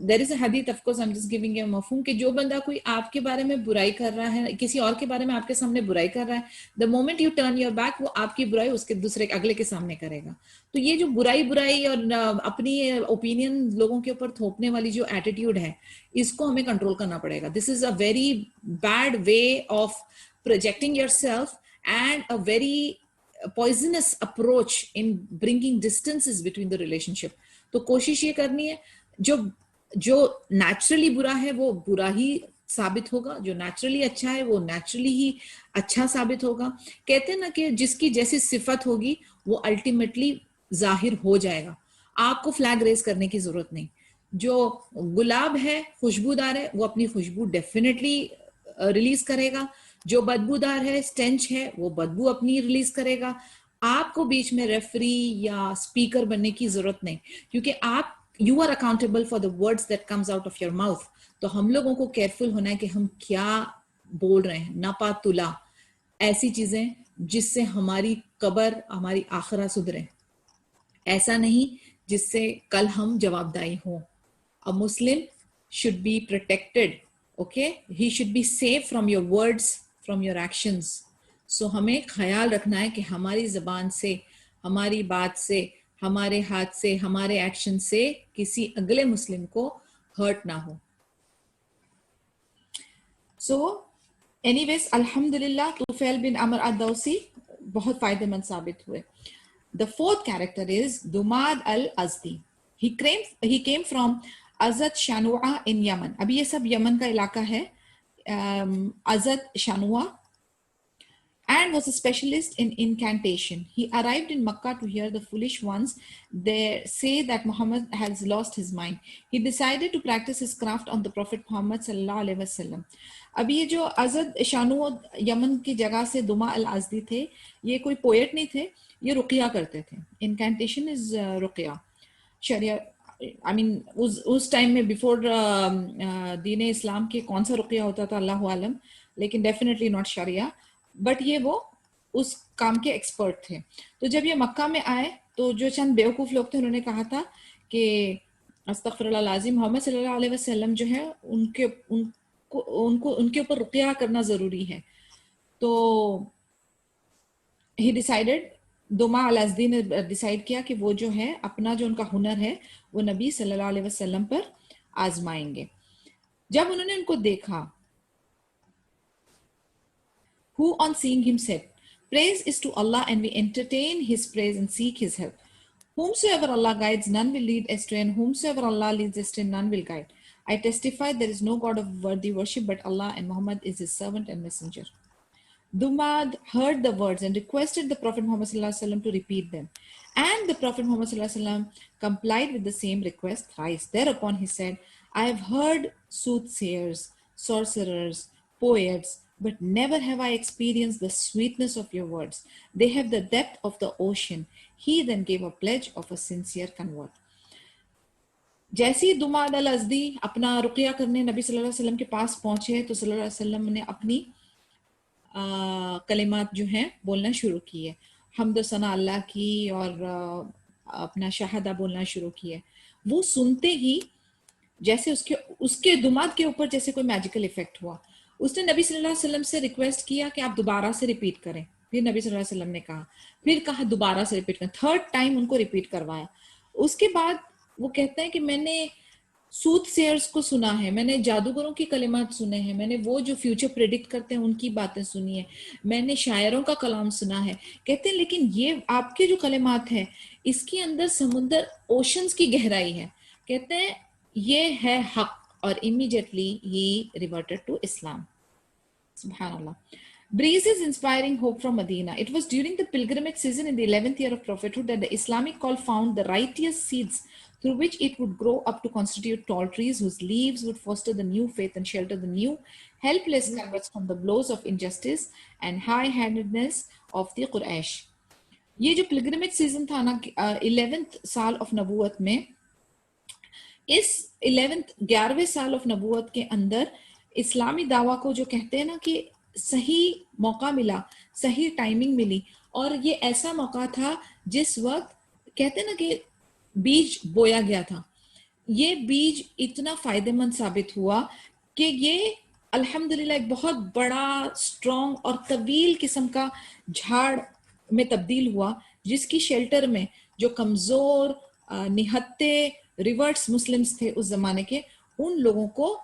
देर इज अ हदीस, of course I am just giving a मफहूम, कि जो बंदा कोई आपके बारे में बुराई कर रहा है, किसी और के बारे में आपके सामने बुराई कर रहा है, the moment U turn your back, वो आपकी बुराई उसके दूसरे अगले के सामने करेगा। तो ये जो बुराई और अपनी ओपिनियन लोगों के ऊपर थोपने वाली जो एटीट्यूड है, इसको हमें कंट्रोल करना पड़ेगा। This is a very bad way of projecting your self and a very poisonous approach in bringing distances between the relationship। तो कोशिश ये करनी है, जो जो नेचुरली बुरा है वो बुरा ही साबित होगा, जो नेचुरली अच्छा है वो नेचुरली ही अच्छा साबित होगा। कहते हैं ना कि जिसकी जैसी सिफत होगी वो अल्टीमेटली जाहिर हो जाएगा, आपको फ्लैग रेस करने की जरूरत नहीं। जो गुलाब है, खुशबूदार है, वो अपनी खुशबू डेफिनेटली रिलीज करेगा, जो बदबूदार है, स्टेंच है, वो बदबू अपनी रिलीज करेगा। आपको बीच में रेफरी या स्पीकर बनने की जरूरत नहीं, क्योंकि आप you are accountable for the words that comes out of your mouth. तो हम लोगों को केयरफुल होना है कि हम क्या बोल रहे हैं, नापातुला ऐसी चीजें जिससे हमारी कब्र, हमारी आखिरत सुधरे, ऐसा नहीं जिससे कल हम जवाबदाई हों। A Muslim should be protected, okay? He should be safe from your words, from your actions. So हमें ख्याल रखना है कि हमारी जबान से, हमारी बात से, हमारे हाथ से, हमारे एक्शन से किसी अगले मुस्लिम को हर्ट ना हो। So anyways, अल्हम्दुलिल्लाह तुफैल बिन अमर अद-दौसी बहुत फायदेमंद साबित हुए। The fourth character is Dumad al-Azdi. He came from Azad Shanua in Yemen. अभी ये सब यमन का इलाका है। Azad Shanua and was a specialist in incantation. He arrived in Makkah to hear the foolish ones there say that Muhammad has lost his mind. He decided to practice his craft on the Prophet Muhammad sallallahu alaihi wasallam. अब ये जो अजद Shanu Yemen की जगह से दुमा अल आजदी थे, ये कोई पोएट नहीं थे, ये रुकिया करते थे. इनकैंटेशन इज रुकिया. शरिया आई मीन उस टाइम में बिफोर दीन इस्लाम के कौन सा रुकिया होता था अल्लाह आलम, लेकिन डेफिनेटली नॉट शरिया. बट ये वो उस काम के एक्सपर्ट थे. तो जब ये मक्का में आए तो जो चंद बेवकूफ लोग थे उन्होंने कहा था कि अस्तगफिरुल्लाह लाजिम, मोहम्मद सल्लल्लाहु अलैहि वसल्लम जो है उनके ऊपर रुकिया करना जरूरी है. तो ही डिसाइडेड, दुमा अल अज़दी ने डिसाइड किया कि वो जो है अपना जो उनका हुनर है वो नबी सल्लल्लाहु अलैहि वसल्लम पर आजमाएंगे. जब उन्होंने उनको देखा, who on seeing him said, praise is to Allah and we entertain his praise and seek his help. Whomsoever Allah guides, none will lead astray, and whomsoever Allah leads astray, none will guide. I testify there is no God of worthy worship but Allah, and Muhammad is his servant and messenger. Dumad heard the words and requested the Prophet Muhammad sallallahu alaihi wasallam to repeat them. And the Prophet Muhammad sallallahu alaihi wasallam complied with the same request thrice. Thereupon he said, I have heard soothsayers, sorcerers, poets, but never have I experienced the sweetness of your words. They have the depth of the ocean. He then gave a pledge of a sincere convert. जैसे ही दुमाद अल अज़दी अपना रुकिया करने नबी सल्लल्लाहु अलैहि वसल्लम के पास पहुंचे तो सल्लल्लाहु अलैहि वसल्लम ने अपनी कलिमात जो हैं बोलना शुरू किए. हम्द सना अल्लाह की और अपना शहादा बोलना शुरू किए. वो सुनते ही जैसे उसके दुमाद के ऊपर जैसे कोई मैजिकल इफेक्ट हुआ. उसने नबी सल्लल्लाहु अलैहि वसल्लम से रिक्वेस्ट किया कि आप दोबारा से रिपीट करें. फिर नबी सल्लल्लाहु अलैहि वसल्लम ने कहा, फिर कहा दोबारा से रिपीट करें. थर्ड टाइम उनको रिपीट करवाया. उसके बाद वो कहते हैं कि मैंने सूथ सेयर्स को सुना है, मैंने जादूगरों की कलिमात सुने हैं, मैंने वो जो फ्यूचर प्रेडिक्ट करते हैं उनकी बातें सुनी है, मैंने शायरों का कलाम सुना है. कहते हैं लेकिन ये आपके जो कलिमात है इसके अंदर समुंदर ओशंस की गहराई है. कहते हैं ये है हक. और immediately he reverted to Islam. Subhanallah. Breezes inspiring hope from Medina. It was during the pilgrimage season in the 11th year of prophethood that the Islamic call found the righteous seeds through which it would grow up to constitute tall trees whose leaves would foster the new faith and shelter the new helpless converts from the blows of injustice and high-handedness of the Quraysh. ये जो pilgrimage season था ना 11th साल of नबूवत में, इस 11वें साल of नबूवत के अंदर इस्लामी दावा को जो कहते हैं ना कि सही मौका मिला, सही टाइमिंग मिली. और ये ऐसा मौका था जिस वक्त कहते हैं ना कि बीज बोया गया था. ये बीज इतना फायदेमंद साबित हुआ कि ये अल्हम्दुलिल्लाह एक बहुत बड़ा स्ट्रॉन्ग और तवील किस्म का झाड़ में तब्दील हुआ, जिसकी शेल्टर में जो कमजोर निहत्ते रिवर्ट्स मुस्लिम्स थे उस जमाने के, उन लोगों को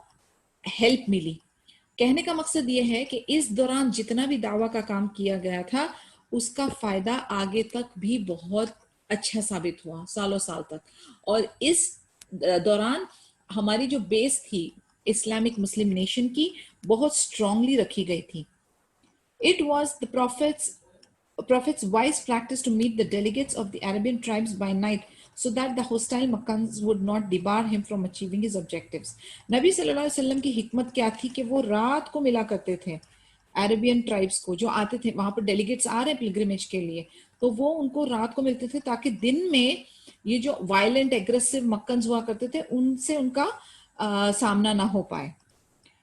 हेल्प मिली. कहने का मकसद ये है कि इस दौरान जितना भी दावा का काम किया गया था उसका फायदा आगे तक भी बहुत अच्छा साबित हुआ, सालों साल तक. और इस दौरान हमारी जो बेस थी इस्लामिक मुस्लिम नेशन की बहुत स्ट्रांगली रखी गई थी. It was the prophet's wise practice to meet the delegates of the Arabian tribes by night so that the hostile Makkans would not debar him from achieving his objectives. नबी सल्लल्लाहु अलैहि वसल्लम की हिकमत क्या थी कि वो रात को मिला करते थे अरेबियन ट्राइब्स को, जो आते थे वहां पर डेलीगेट्स आ रहे हैं पिलग्रिमेज के लिए, तो वो उनको रात को मिलते थे ताकि दिन में ये जो वायलेंट एग्रेसिव मक्कन्स हुआ करते थे उनसे उनका सामना ना हो पाए.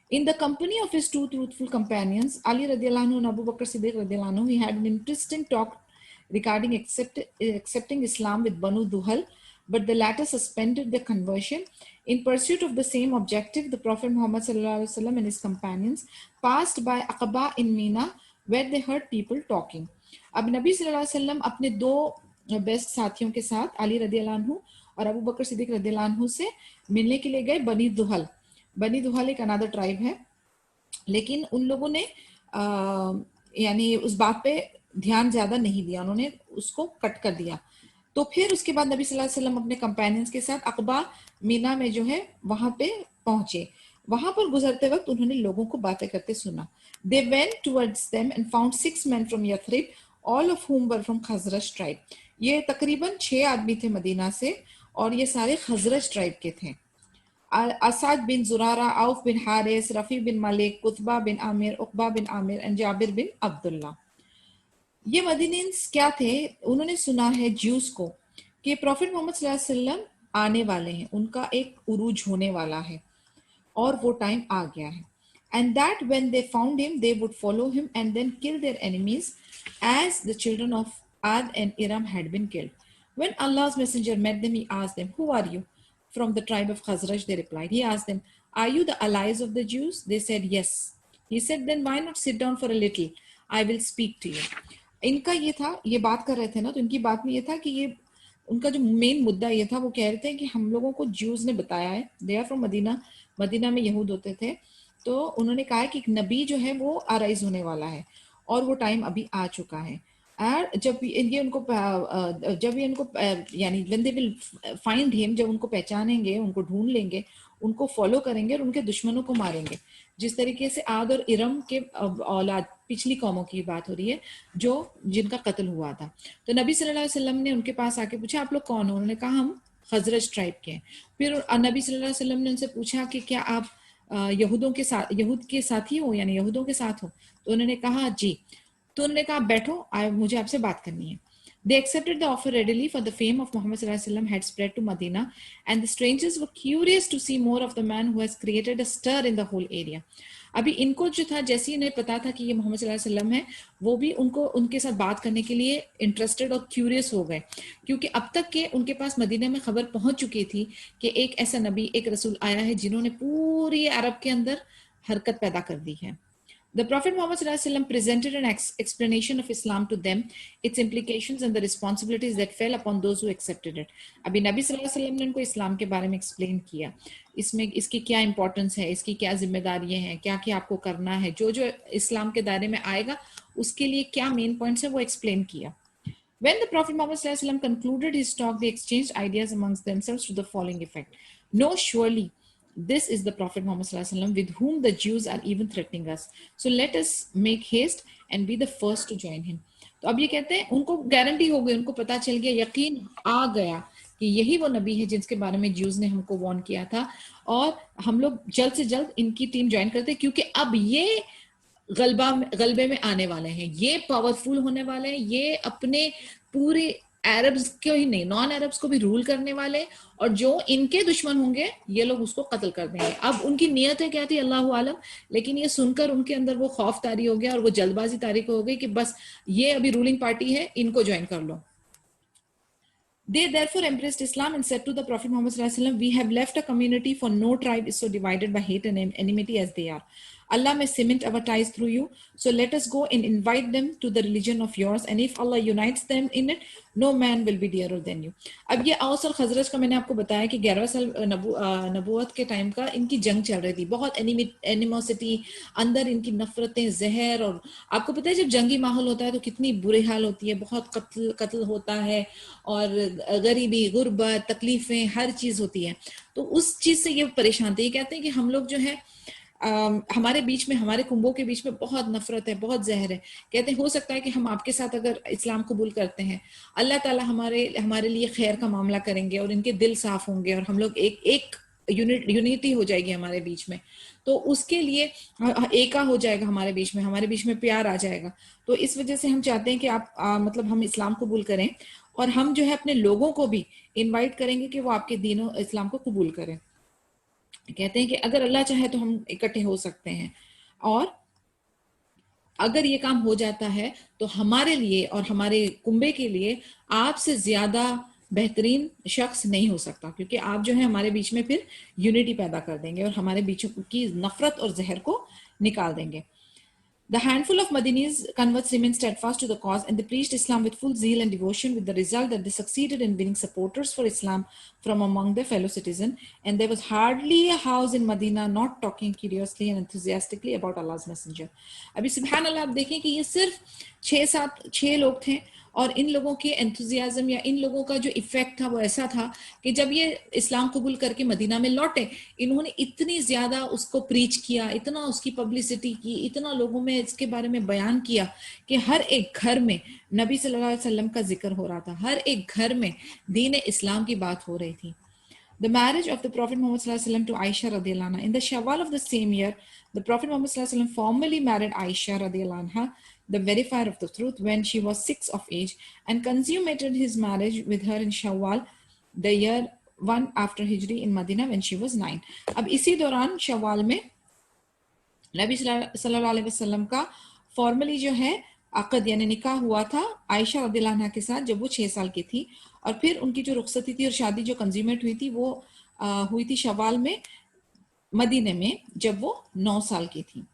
In the company of his two truthful companions, Ali radiallahu anhu and Abu Bakr Siddiq radiallahu anhu, he had an interesting talk regarding accepting Islam with Banu Duhal, but the latter suspended their conversion. In pursuit of the same objective, the Prophet Muhammad sallallahu alaihi wasallam and his companions passed by Aqaba in Mina, where they heard people talking. अब नबी सल्लल्लाहु अलैहि वसल्लम अपने दो best साथियों के साथ अली रदियल्लाहु अन्हु और अबू बकर सिद्दीक रदियल्लाहु अन्हु से मिलने के लिए गए बनी दुहल. बनी दुहल एक अनादर ट्राइब है, लेकिन उन लोगों ने यानी उस बात पे ध्यान ज्यादा नहीं दिया, उन्होंने उसको कट कर दिया. तो फिर उसके बाद नबी सल्लल्लाहु अलैहि वसल्लम अपने कंपेनियंस के साथ अकबा मीना में जो है वहां पे पहुंचे. वहां पर गुजरते वक्त उन्होंने लोगों को बातें करते सुना. They went towards them and found 6 men from Yathrib, all of whom were from Khazraj tribe. ये तकरीबन 6 आदमी थे मदीना से और ये सारे खजरज ट्राइब के थे. Asad bin Zurara, Auf bin Haris, Rafi bin Malik, Qutba bin Amir, Uqba bin Amir and Jabir bin Abdullah. ये मदीनीस क्या थे? उन्होंने सुना है ज्यूस को कि प्रॉफिट मोहम्मद सल्लल्लाहु अलैहि वसल्लम आने वाले हैं, उनका एक उरूज होने वाला है और वो टाइम आ गया है. And that when they found him, they would follow him and then kill their enemies as the children of Ad and Iram had been killed. When Allah's messenger met them, he asked them, who are you? From the tribe of Khazraj, they replied. He asked them, are you the allies of the Jews? They said, yes. He said, then why not sit down for a little? I will speak to you. इनका ये था, ये बात कर रहे थे ना, तो इनकी बात में ये था कि ये उनका जो मेन मुद्दा ये था, वो कह रहे थे कि हम लोगों को ज्यूज ने बताया है, they are from Medina, Medina में यहूद होते थे, तो उन्होंने कहा कि एक नबी जो है वो अराइज होने वाला है और वो टाइम अभी आ चुका है. और जब ये उनको यानी when they will find him, जब उनको पहचानेंगे, उनको ढूंढ लेंगे, उनको फॉलो करेंगे और उनके दुश्मनों को मारेंगे, जिस तरीके से आद और इरम के औलाद, पिछली कौमों की बात हो रही है, जो जिनका कत्ल हुआ था. तो नबी सल्लल्लाहु अलैहि वसल्लम ने उनके पास आके पूछा, आप लोग कौन हो? उन्होंने कहा हम खजरज ट्राइब के हैं. फिर नबी सल्लल्लाहु अलैहि वसल्लम ने उनसे पूछा कि क्या आप यहूद के साथी हो, यानी यहूदों के साथ हो? तो उन्होंने कहा जी. तो उन्होंने कहा बैठो, मुझे आपसे बात करनी है. They accepted the offer readily, for the fame of Muhammad sallallahu alaihi wasallam had spread to Medina, and the strangers were curious to see more of the man who has created a stir in the whole area. अभी इनको जो था, जैसे ही इन्हें पता था कि ये मोहम्मद सल्लल्लाहु अलैहि वसल्लम है, वो भी उनके साथ बात करने के लिए इंटरेस्टेड और क्यूरियस हो गए, क्योंकि अब तक के उनके पास मदीना में खबर पहुंच चुकी थी कि एक ऐसा नबी, एक रसूल आया है जिन्होंने पूरी अरब के अंदर हरकत पैदा कर दी है. The Prophet Muhammad sallallahu alaihi wasallam presented an explanation of Islam to them, its implications and the responsibilities that fell upon those who accepted it. अभी नबी सल्लल्लाहु अलैहि वसल्लम ने उनको इस्लाम के बारे में एक्सप्लेन किया, इसमें इसकी क्या इंपॉर्टेंस है, इसकी क्या जिम्मेदारियां हैं, क्या क्या आपको करना है, जो जो इस्लाम के दायरे में आएगा उसके लिए क्या मेन पॉइंट्स है, वो एक्सप्लेन किया. When the Prophet Muhammad sallallahu alaihi wasallam concluded his talk, they exchanged ideas amongst themselves to the following effect: no, surely this is the Prophet Muhammad sallallahu alaihi wasallam with whom the Jews are even threatening us. So let us make haste and be the first to join him. तो अब ये कहते हैं उनको guarantee हो गई, उनको पता चल गया, यकीन आ गया कि यही वो नबी है जिसके बारे में ज्यूज ने हमको वार्न किया था, और हम लोग जल्द से जल्द इनकी टीम ज्वाइन करते हैं, क्योंकि अब ये गलबे में आने वाले हैं, ये पावरफुल होने वाले हैं, ये अपने पूरे अरब्स को ही नहीं, नॉन अरब्स को भी रूल करने वाले, और जो इनके दुश्मन होंगे ये लोग उसको कत्ल कर देंगे. अब उनकी नीयतें क्या थी अल्लाहु आलम, लेकिन ये सुनकर उनके अंदर वो खौफ तारी हो गया और वो जल्दबाजी तारी हो गई कि बस ये अभी रूलिंग पार्टी है, इनको ज्वाइन कर लो. They therefore embraced Islam and said to the Prophet Muhammad sallallahu alaihi wasallam, we have left a community, for no tribe is so divided by hate and enmity as they are. Allah may cement our ties through you, so let us go and invite them to the religion of yours, and if Allah unites them in it, no man will be dearer than you. अब ये औस और खजरज का मैंने आपको बताया कि 11 साल नबूवत के टाइम का इनकी जंग चल रही थी, बहुत एनिमोसिटी, अंदर इनकी नफरतें, जहर, और आपको पता है जब जंगी माहौल होता है तो कितनी बुरी हाल होती है, बहुत कत्ल होता है और गरीबी, गुर्बत, तकलीफें, हर चीज होती है. तो उस चीज से ये परेशान थे. ये कहते हैं कि हम लोग जो है हमारे बीच में, हमारे कुंबों के बीच में बहुत नफरत है, बहुत जहर है. कहते हैं हो सकता है कि हम आपके साथ अगर इस्लाम कबूल करते हैं, अल्लाह ताला हमारे लिए खैर का मामला करेंगे और इनके दिल साफ होंगे और हम लोग एक यूनिटी हो जाएगी हमारे बीच में, तो उसके लिए एका हो जाएगा हमारे बीच में प्यार आ जाएगा. तो इस वजह से हम चाहते हैं कि आप मतलब हम इस्लाम कबूल करें, और हम जो है अपने लोगों को भी इनवाइट करेंगे कि वो आपके दीन और इस्लाम को कबूल करें. कहते हैं कि अगर अल्लाह चाहे तो हम इकट्ठे हो सकते हैं, और अगर ये काम हो जाता है तो हमारे लिए और हमारे कुंबे के लिए आपसे ज्यादा बेहतरीन शख्स नहीं हो सकता, क्योंकि आप जो है हमारे बीच में फिर यूनिटी पैदा कर देंगे और हमारे बीच की नफरत और जहर को निकाल देंगे. The handful of Madinis converts remained steadfast to the cause, and they preached Islam with full zeal and devotion, with the result that they succeeded in winning supporters for Islam from among their fellow citizens, and there was hardly a house in Medina not talking curiously and enthusiastically about Allah's messenger. अभी सुभान अल्लाह आप देखें कि ये सिर्फ 6 लोग थे और इन लोगों के एंथुजियाज्म या इन लोगों का जो इफेक्ट था वो ऐसा था कि जब ये इस्लाम कबूल करके मदीना में लौटे, इन्होंने इतनी ज्यादा उसको प्रीच किया, इतना उसकी पब्लिसिटी की, इतना लोगों में इसके बारे में बयान किया कि हर एक घर में नबी सल्लल्लाहु अलैहि वसल्लम का जिक्र हो रहा था, हर एक घर में दीन इस्लाम की बात हो रही थी. The marriage of the Prophet Muhammad sallallahu alaihi wasallam to Aisha radiallahu anha. In the Shawwal of the same year, the Prophet Muhammad sallallahu alaihi wasallam formally married Aisha radiallahu anha, the verifier of the truth, when she was 6 of age, and consummated his marriage with her in Shawwal, the year 1 after Hijri in Medina when she was 9. अब इसी दौरान शवाल में नबी सल्लल्लाहु अलैहि वसल्लम का formally जो है अक़द यानी निकाह हुआ था आयशा रदियल्लाहु अन्हा के साथ जब वो 6 साल की थी, और फिर उनकी जो रुखसती थी और शादी जो कंज्यूमेट हुई थी वो हुई थी शवाल में मदीने में जब वो 9 साल की थी.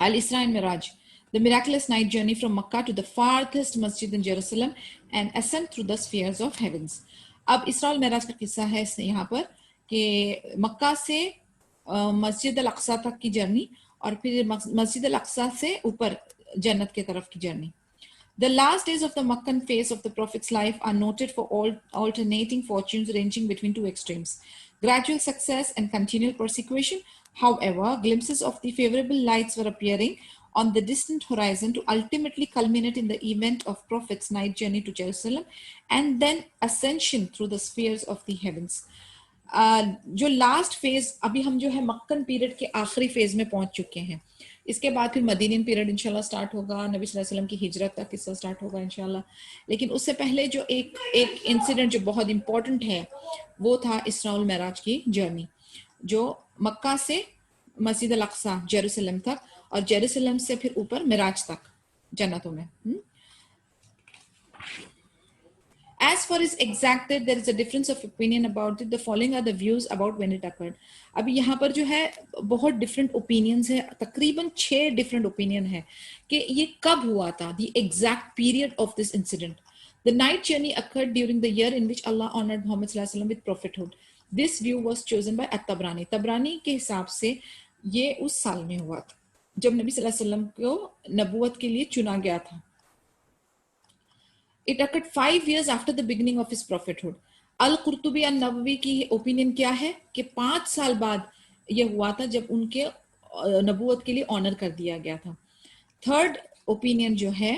Al-Isra and Miraj, the miraculous night journey from Makkah to the farthest masjid in Jerusalem and ascent through the spheres of heavens. अब इसरा और मिराज का किस्सा है यहाँ पर कि मक्का से मस्जिद अल अक्सा तक की जर्नी और फिर मस्जिद अल अक्सा से ऊपर जन्नत की तरफ की journey. The last days of the Meccan phase of the Prophet's life are noted for alternating fortunes ranging between two extremes, gradual success and continual persecution. However, glimpses of the favorable lights were appearing on the distant horizon to ultimately culminate in the event of Prophet's night journey to Jerusalem and then ascension through the spheres of the heavens. जो last phase अभी हम जो है मक्कन period के आखिरी phase में पहुंच चुके हैं. इसके बाद फिर मदीनियन पीरियड इंशाल्लाह स्टार्ट होगा, नबी सल्लल्लाहु अलैहि वसल्लम की हिजरत का किस्सा स्टार्ट होगा इंशाल्लाह. लेकिन उससे पहले जो एक इंसिडेंट जो बहुत इंपॉर्टेंट है वो था इसरा और मिराज की जर्नी, जो मक्का से मस्जिद अल अक्सा जेरूसलम तक और जेरूसलम से फिर ऊपर मिराज तक जन्नतों में. As for its exact date, there is a difference of opinion about it. The following are the views about when it occurred. अभी यहाँ पर जो है बहुत different opinions है, तकरीबन 6 different opinion है कि ये कब हुआ था, the exact period of this incident. The night journey occurred during the year in which Allah honored Muhammad sallallahu alaihi wasallam with prophethood. This view was chosen by at-Tabrani. तबरानी के हिसाब से ये उस साल में हुआ था जब नबी सल्लल्लाहु अलैहि वसल्लम को नबूवत के लिए चुना गया था. It occurred 5 years after the beginning of his prophethood. Al-Qurtubi an-Nawawi की ओपिनियन क्या है कि 5 साल बाद ये हुआ था जब उनके नबूवत के लिए ऑनर कर दिया गया था. थर्ड ओपिनियन जो है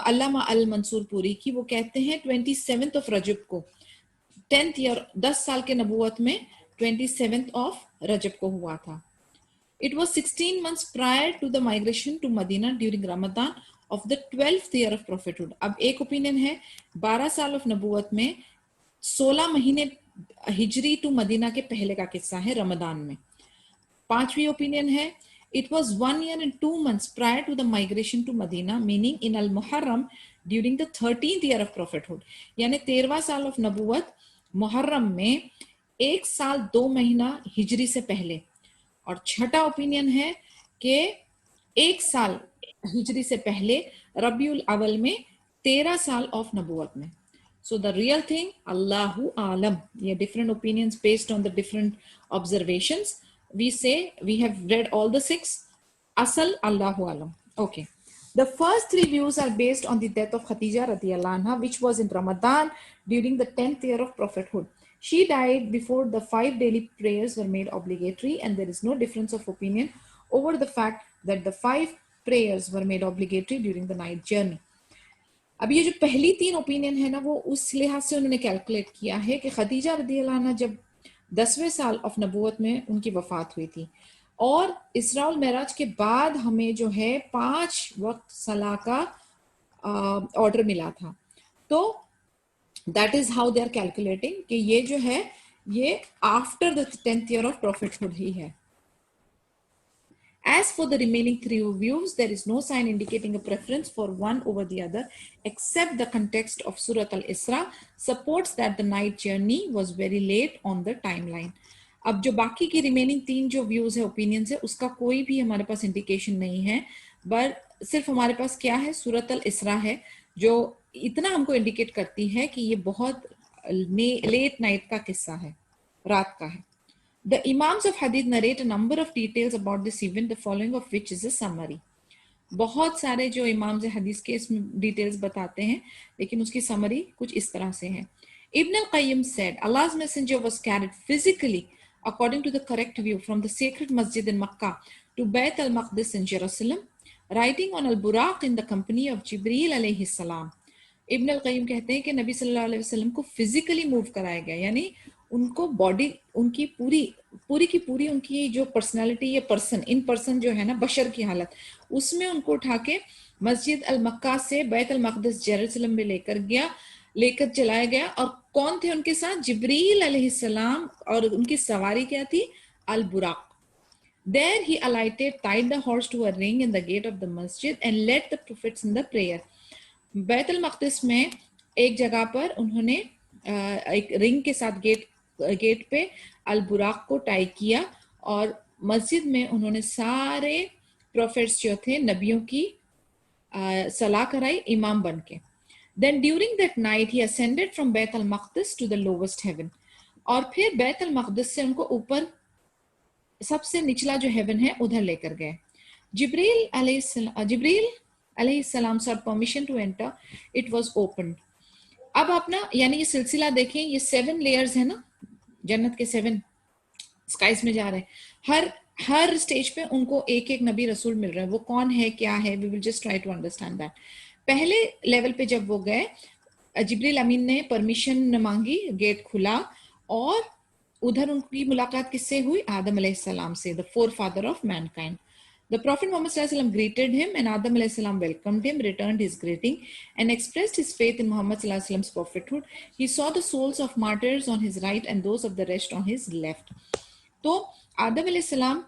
अल्लामा अल मंसूर पुरी की, वो कहते हैं 27th ऑफ रजब को, 10th ईयर 10 साल के नबूवत में 27th ऑफ रजब को हुआ था. It was 16 months prior to the migration to Medina during Ramadan of the 12th year of prophethood. अब एक ओपिनियन है 12 साल ऑफ नबूवत में 16 महीने हिजरी टू मदीना के पहले का किस्सा है रमदान में. पांचवी ओपिनियन है it was 1 year and 2 months prior to the migration to Medina, meaning in al-Muharram during the 13th year of prophethood. यानी 13वां साल ऑफ नबूवत मुहर्रम में 1 साल 2 महीना हिजरी से पहले. और छठा ओपिनियन है कि 1 साल हिजरी से पहले रबीउल अव्वल में 13 साल ऑफ नबूवत में. So the real thing, Allahu Alam. ये different opinions based on the different observations. We say we have read all the 6. Asal Allahu Alam. Okay. The first 3 views are based on the death of Khadija radiyallahu anha, which was in Ramadan during the 10th year of prophethood. She died before the 5 daily prayers were made obligatory, and there is no difference of opinion over the fact that the 5 prayers were made obligatory during the night journey. अब ये जो पहली 3 opinion है ना, वो उस लिहाज से उन्होंने कैलकुलेट किया है कि खदीजा रदियल्लाहु अन्हा जब 10वें साल ऑफ नबूवत में उनकी वफात हुई थी और इसरा और मेराज के बाद हमें जो है 5 वक्त सलाह का ऑर्डर मिला था. तो that is how they are calculating कि ये जो है ये after the 10th year of prophethood ही है. As for the remaining 3 views, there is no sign indicating a preference for one over the other, except the context of Surah Al-Isra supports that the night journey was very late on the timeline. अब जो बाकी की remaining 3 जो views है, opinions है, उसका कोई भी हमारे पास indication नहीं है, but सिर्फ हमारे पास क्या है, सूरत अल-इसरा है जो इतना हमको indicate करती है कि ये बहुत late night का किस्सा है, रात का है. The Imams of Hadith narrate a number of details about this event, the following of which is a summary. बहुत सारे जो इमाम हदीस के इसमें डिटेल्स बताते हैं, लेकिन उसकी समरी कुछ इस तरह से है. Ibn al-Qayyim said, Allah's messenger was carried physically, according to the correct view, from the sacred masjid in Makkah to Bayt al-Maqdis in Jerusalem, riding on al-Buraq in the company of Jibreel alayhi salam. इब्न अल कय्यम कहते हैं कि नबी सल्लल्लाहु अलैहि वसल्लम को physically move कराया गया, यानी उनको बॉडी, उनकी पूरी की पूरी उनकी जो पर्सनालिटी, ये पर्सन, इन पर्सन जो है ना, बशर की हालत, उसमें उनको उठा के मस्जिद अल मक्का से बैत अल मक़दिस जेरूसलम में लेकर चलाया गया. और कौन थे उनके साथ? जिब्रील अलैहिस्सलाम, और उनकी सवारी क्या थी? अल बुराक. There he alighted, tied the horse to a ring in the gate of the masjid and led the prophets in the prayer. Betul Maqdis में एक जगह पर उन्होंने एक रिंग के साथ गेट पे अल बुराक को टाई किया, और मस्जिद में उन्होंने सारे प्रोफेट्स जो थे, नबियों की सलाह कराई इमाम बन के. Then during that night he ascended from बैत अल Maqdis to the lowest heaven. और फिर बैत अल मक़दिस से उनको ऊपर सबसे निचला जो हेवन है उधर लेकर गए. जिब्रील अलैहिस्सलाम sought permission to enter. It was opened. अब आप ना, यानी ये सिलसिला देखें, ये 7 लेयर्स है ना, जन्नत के 7 स्काइज में जा रहे हैं. हर स्टेज पे उनको एक एक नबी रसूल मिल रहे हैं. वो कौन है, क्या है, we will just try to understand that. पहले लेवल पे जब वो गए, जिब्रील अमीन ने परमिशन मांगी, गेट खुला, और उधर उनकी मुलाकात किससे हुई? आदम अलैहिस्सलाम से, the four father of Mankind. The Prophet Muhammad sallallahu alaihi wasallam greeted him, and Adam alayhi salam welcomed him, returned his greeting, and expressed his faith in Muhammad sallallahu alaihi wasallam's prophethood. He saw the souls of martyrs on his right and those of the rest on his left. तो आदम अलैहि सलाम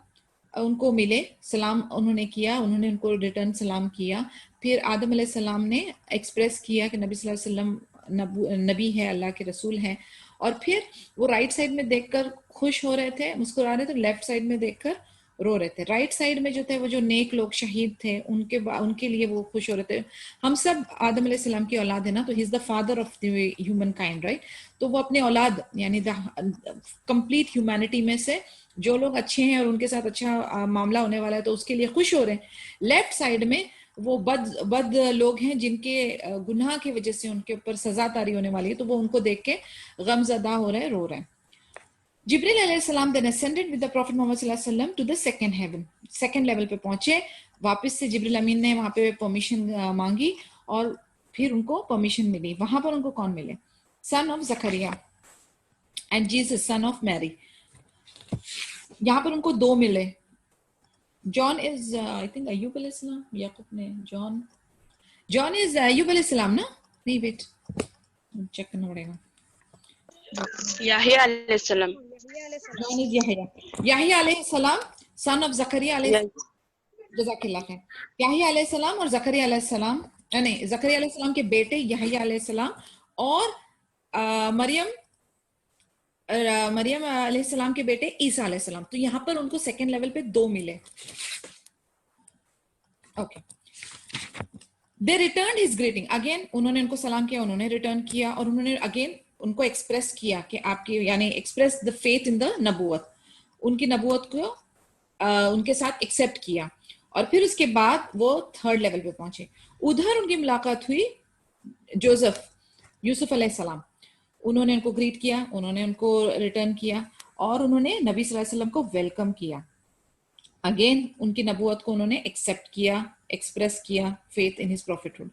उनको मिले, सलाम उन्होंने किया, उन्होंने उनको रिटर्न सलाम किया. फिर आदम अलैहि सलाम ने एक्सप्रेस किया कि नबी सल्लल्लाहु अलैहि वसल्लम नबी है, अल्लाह के रसूल हैं. और फिर वो राइट साइड में देखकर खुश हो रहे थे, मुस्कुरा रहे थे, लेफ्ट साइड में देखकर रो रहे थे. राइट साइड में जो थे वो जो नेक लोग शहीद थे, उनके लिए वो खुश हो रहे थे. हम सब आदम अलैहि सलाम की औलाद है ना, तो ही is the father of the human kind, right. तो वो अपने औलाद यानी द कंप्लीट ह्यूमैनिटी में से जो लोग अच्छे हैं और उनके साथ अच्छा मामला होने वाला है, तो उसके लिए खुश हो रहे हैं. लेफ्ट साइड में वो बद लोग हैं जिनके गुनाह की वजह से उनके ऊपर सजा तारी होने वाली है, तो वो उनको देख के गमजदा हो रहे हैं, रो रहे हैं. जिब्रील अलैहिस्सलाम then ascended with the Prophet Muhammad sallallahu alaihi wasallam to the second heaven. Second level पे पहुंचे. वापस से जिब्रील अमीन ने वहां पे परमिशन मांगी, और फिर उनको परमिशन मिली. वहां पर उनको कौन मिले? Son of Zakariya and Jesus son of Mary. यहाँ पर उनको 2 मिले. जॉन इज आई थिंक अय्यूब अलैहिस्सलाम, याकूब ने जॉन इज अय्यूब अलैहिस्सलाम ना? नहीं, वेट, चेक करना पड़ेगा. याहिया अलैहिस्सलाम. जॉन इज याहिया अलैहिस्सलाम, सन ऑफ जकरिया अलैहिस्सलाम. जज़ाकिल्लाह खैर. याहिया अलैहिस्सलाम और जकरिया अलैहिस्सलाम, नहीं, जकरिया अलैहिस्सलाम के बेटे याहिया अलैहिस्सलाम, और मरियम अलैहिस्सलाम के बेटे ईसा अलैहिस्सलाम. तो यहाँ पर उनको सेकंड लेवल पे 2 मिले. ओके. दे रिटर्न हिज ग्रीटिंग अगेन. उन्होंने उनको सलाम किया, उन्होंने रिटर्न किया, और उन्होंने अगेन उनको एक्सप्रेस किया कि आपकी, यानी express the faith in the नबूवत, उनकी नबूवत को उनके साथ एक्सेप्ट किया. और फिर उसके बाद वो 3rd लेवल पे पहुंचे. उधर उनकी मुलाकात हुई यूसुफ अलैहिस्सलाम. उन्होंने उनको ग्रीट किया, उन्होंने उनको रिटर्न किया, और उन्होंने नबी सल्लल्लाहु अलैहि वसल्लम को वेलकम किया. अगेन उनकी नबूवत को उन्होंने एक्सेप्ट किया, एक्सप्रेस किया फेथ इन हिज प्रॉफिटहुड.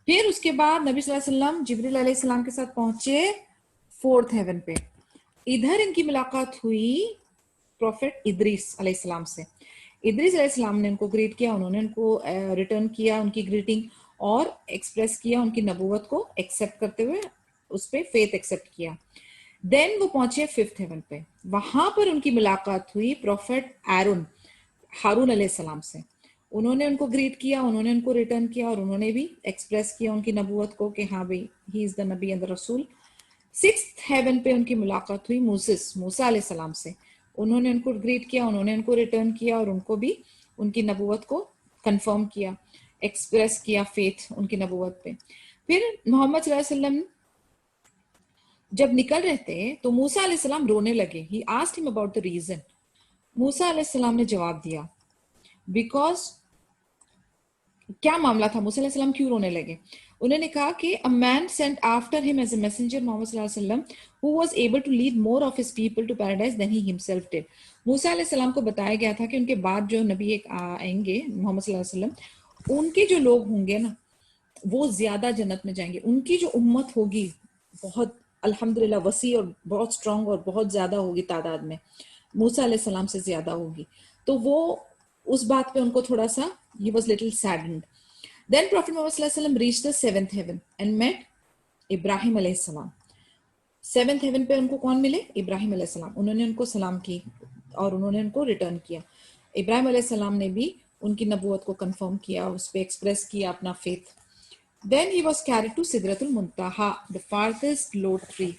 फिर उसके बाद नबी सल्लल्लाहु अलैहि वसल्लम जिब्रील अलैहिस्सलाम के साथ पहुंचे 4th हेवन पे. इधर इनकी मुलाकात हुई प्रॉफिट इदरीस अलैहिस्सलाम से. इदरीस अलैहिस्सलाम ने उनको ग्रीट किया, उन्होंने उनको रिटर्न किया उनकी ग्रीटिंग, और एक्सप्रेस किया उनकी नबूवत को एक्सेप्ट करते हुए, उस पे फेथ एक्सेप्ट किया. देन वो पहुंचे 5th हेवन पे. वहां पर उनकी मुलाकात हुई प्रॉफिट हारून अलैहिस्सलाम से. उन्होंने उनको ग्रीट किया, उन्होंने उनको रिटर्न किया, और उन्होंने भी एक्सप्रेस किया उनकी नबूवत को कि हाँ भाई, ही इज द नबी एंड द रसूल. 6th हेवन पे उनकी मुलाकात हुई मूसा अलैहिस्सलाम से. उन्होंने उनको ग्रीट किया, उन्होंने उनको रिटर्न किया, और उनको भी उनकी नबूवत को कंफर्म किया, एक्सप्रेस किया फेथ उनकी नबूवत पे. फिर मोहम्मद सल्लल्लाहु अलैहि वसल्लम जब निकल रहे थे तो मूसा अलैहिस्सलाम रोने लगे. He asked him about the reason. Musa अलैहिस्सलाम ने जवाब दिया, बिकॉज क्या मामला था, मूसा अलैहिस्सलाम क्यों रोने लगे? उन्होंने कहा कि a man sent after him as a messenger Muhammad सल्लल्लाहु अलैहि वसल्लम who was able to lead more of his people to paradise then he himself did. Musa अलैहिस्सलाम को बताया गया था कि उनके बाद जो नबी एक आएंगे मोहम्मद सल्लल्लाहु अलैहि वसल्लम, उनके जो लोग होंगे ना वो ज्यादा जन्नत में जाएंगे। उनकी जो उम्मत होगी बहुत अल्हम्दुलिल्लाह वसी और बहुत स्ट्रांग और बहुत ज्यादा होगी तादाद में, मूसा अलैहिस्सलाम से ज्यादा होगी। तो वो उस बात पे उनको थोड़ा सा he was little saddened. Then Prophet Muhammad sallallahu alaihi wasallam reached the seventh heaven and met Ibrahim अलैहिस्सलाम। सेवेंथ हेवन पे उनको कौन मिले? इब्राहिम अलैहिस्सलाम। उन्होंने उनको सलाम की और उन्होंने उनको रिटर्न किया। इब्राहिम अलैहिस्सलाम ने भी उनकी नबूवत को कंफर्म किया, उस पे एक्सप्रेस किया अपना faith. Then he was carried to सिदरतुल Muntaha, the farthest lotus tree.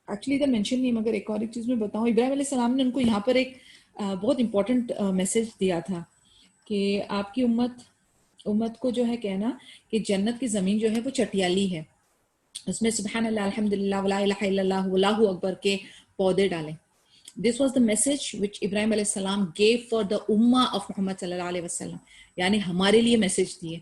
Actually इधर मेंशन नहीं, मगर एक और एक चीज मैं बताऊं, इब्राहिम अलैहिस्सलाम ने उनको यहाँ पर एक बहुत इंपॉर्टेंट मैसेज दिया था कि आपकी उम्मत को जो है कहना कि जन्नत की जमीन जो है वो चटियाली है, उसमें सुबहान अल्लाह अल्हम्दुलिल्लाह वला इलाहा इल्लल्लाह वल्लाहु अकबर के पौधे डालें। This was the message which Ibrahim अलैहिस्सलाम गेव फॉर द उम्मा ऑफ मोहम्मद सल्लल्लाहु अलैहि वसल्लम, यानी हमारे लिए मैसेज दिए।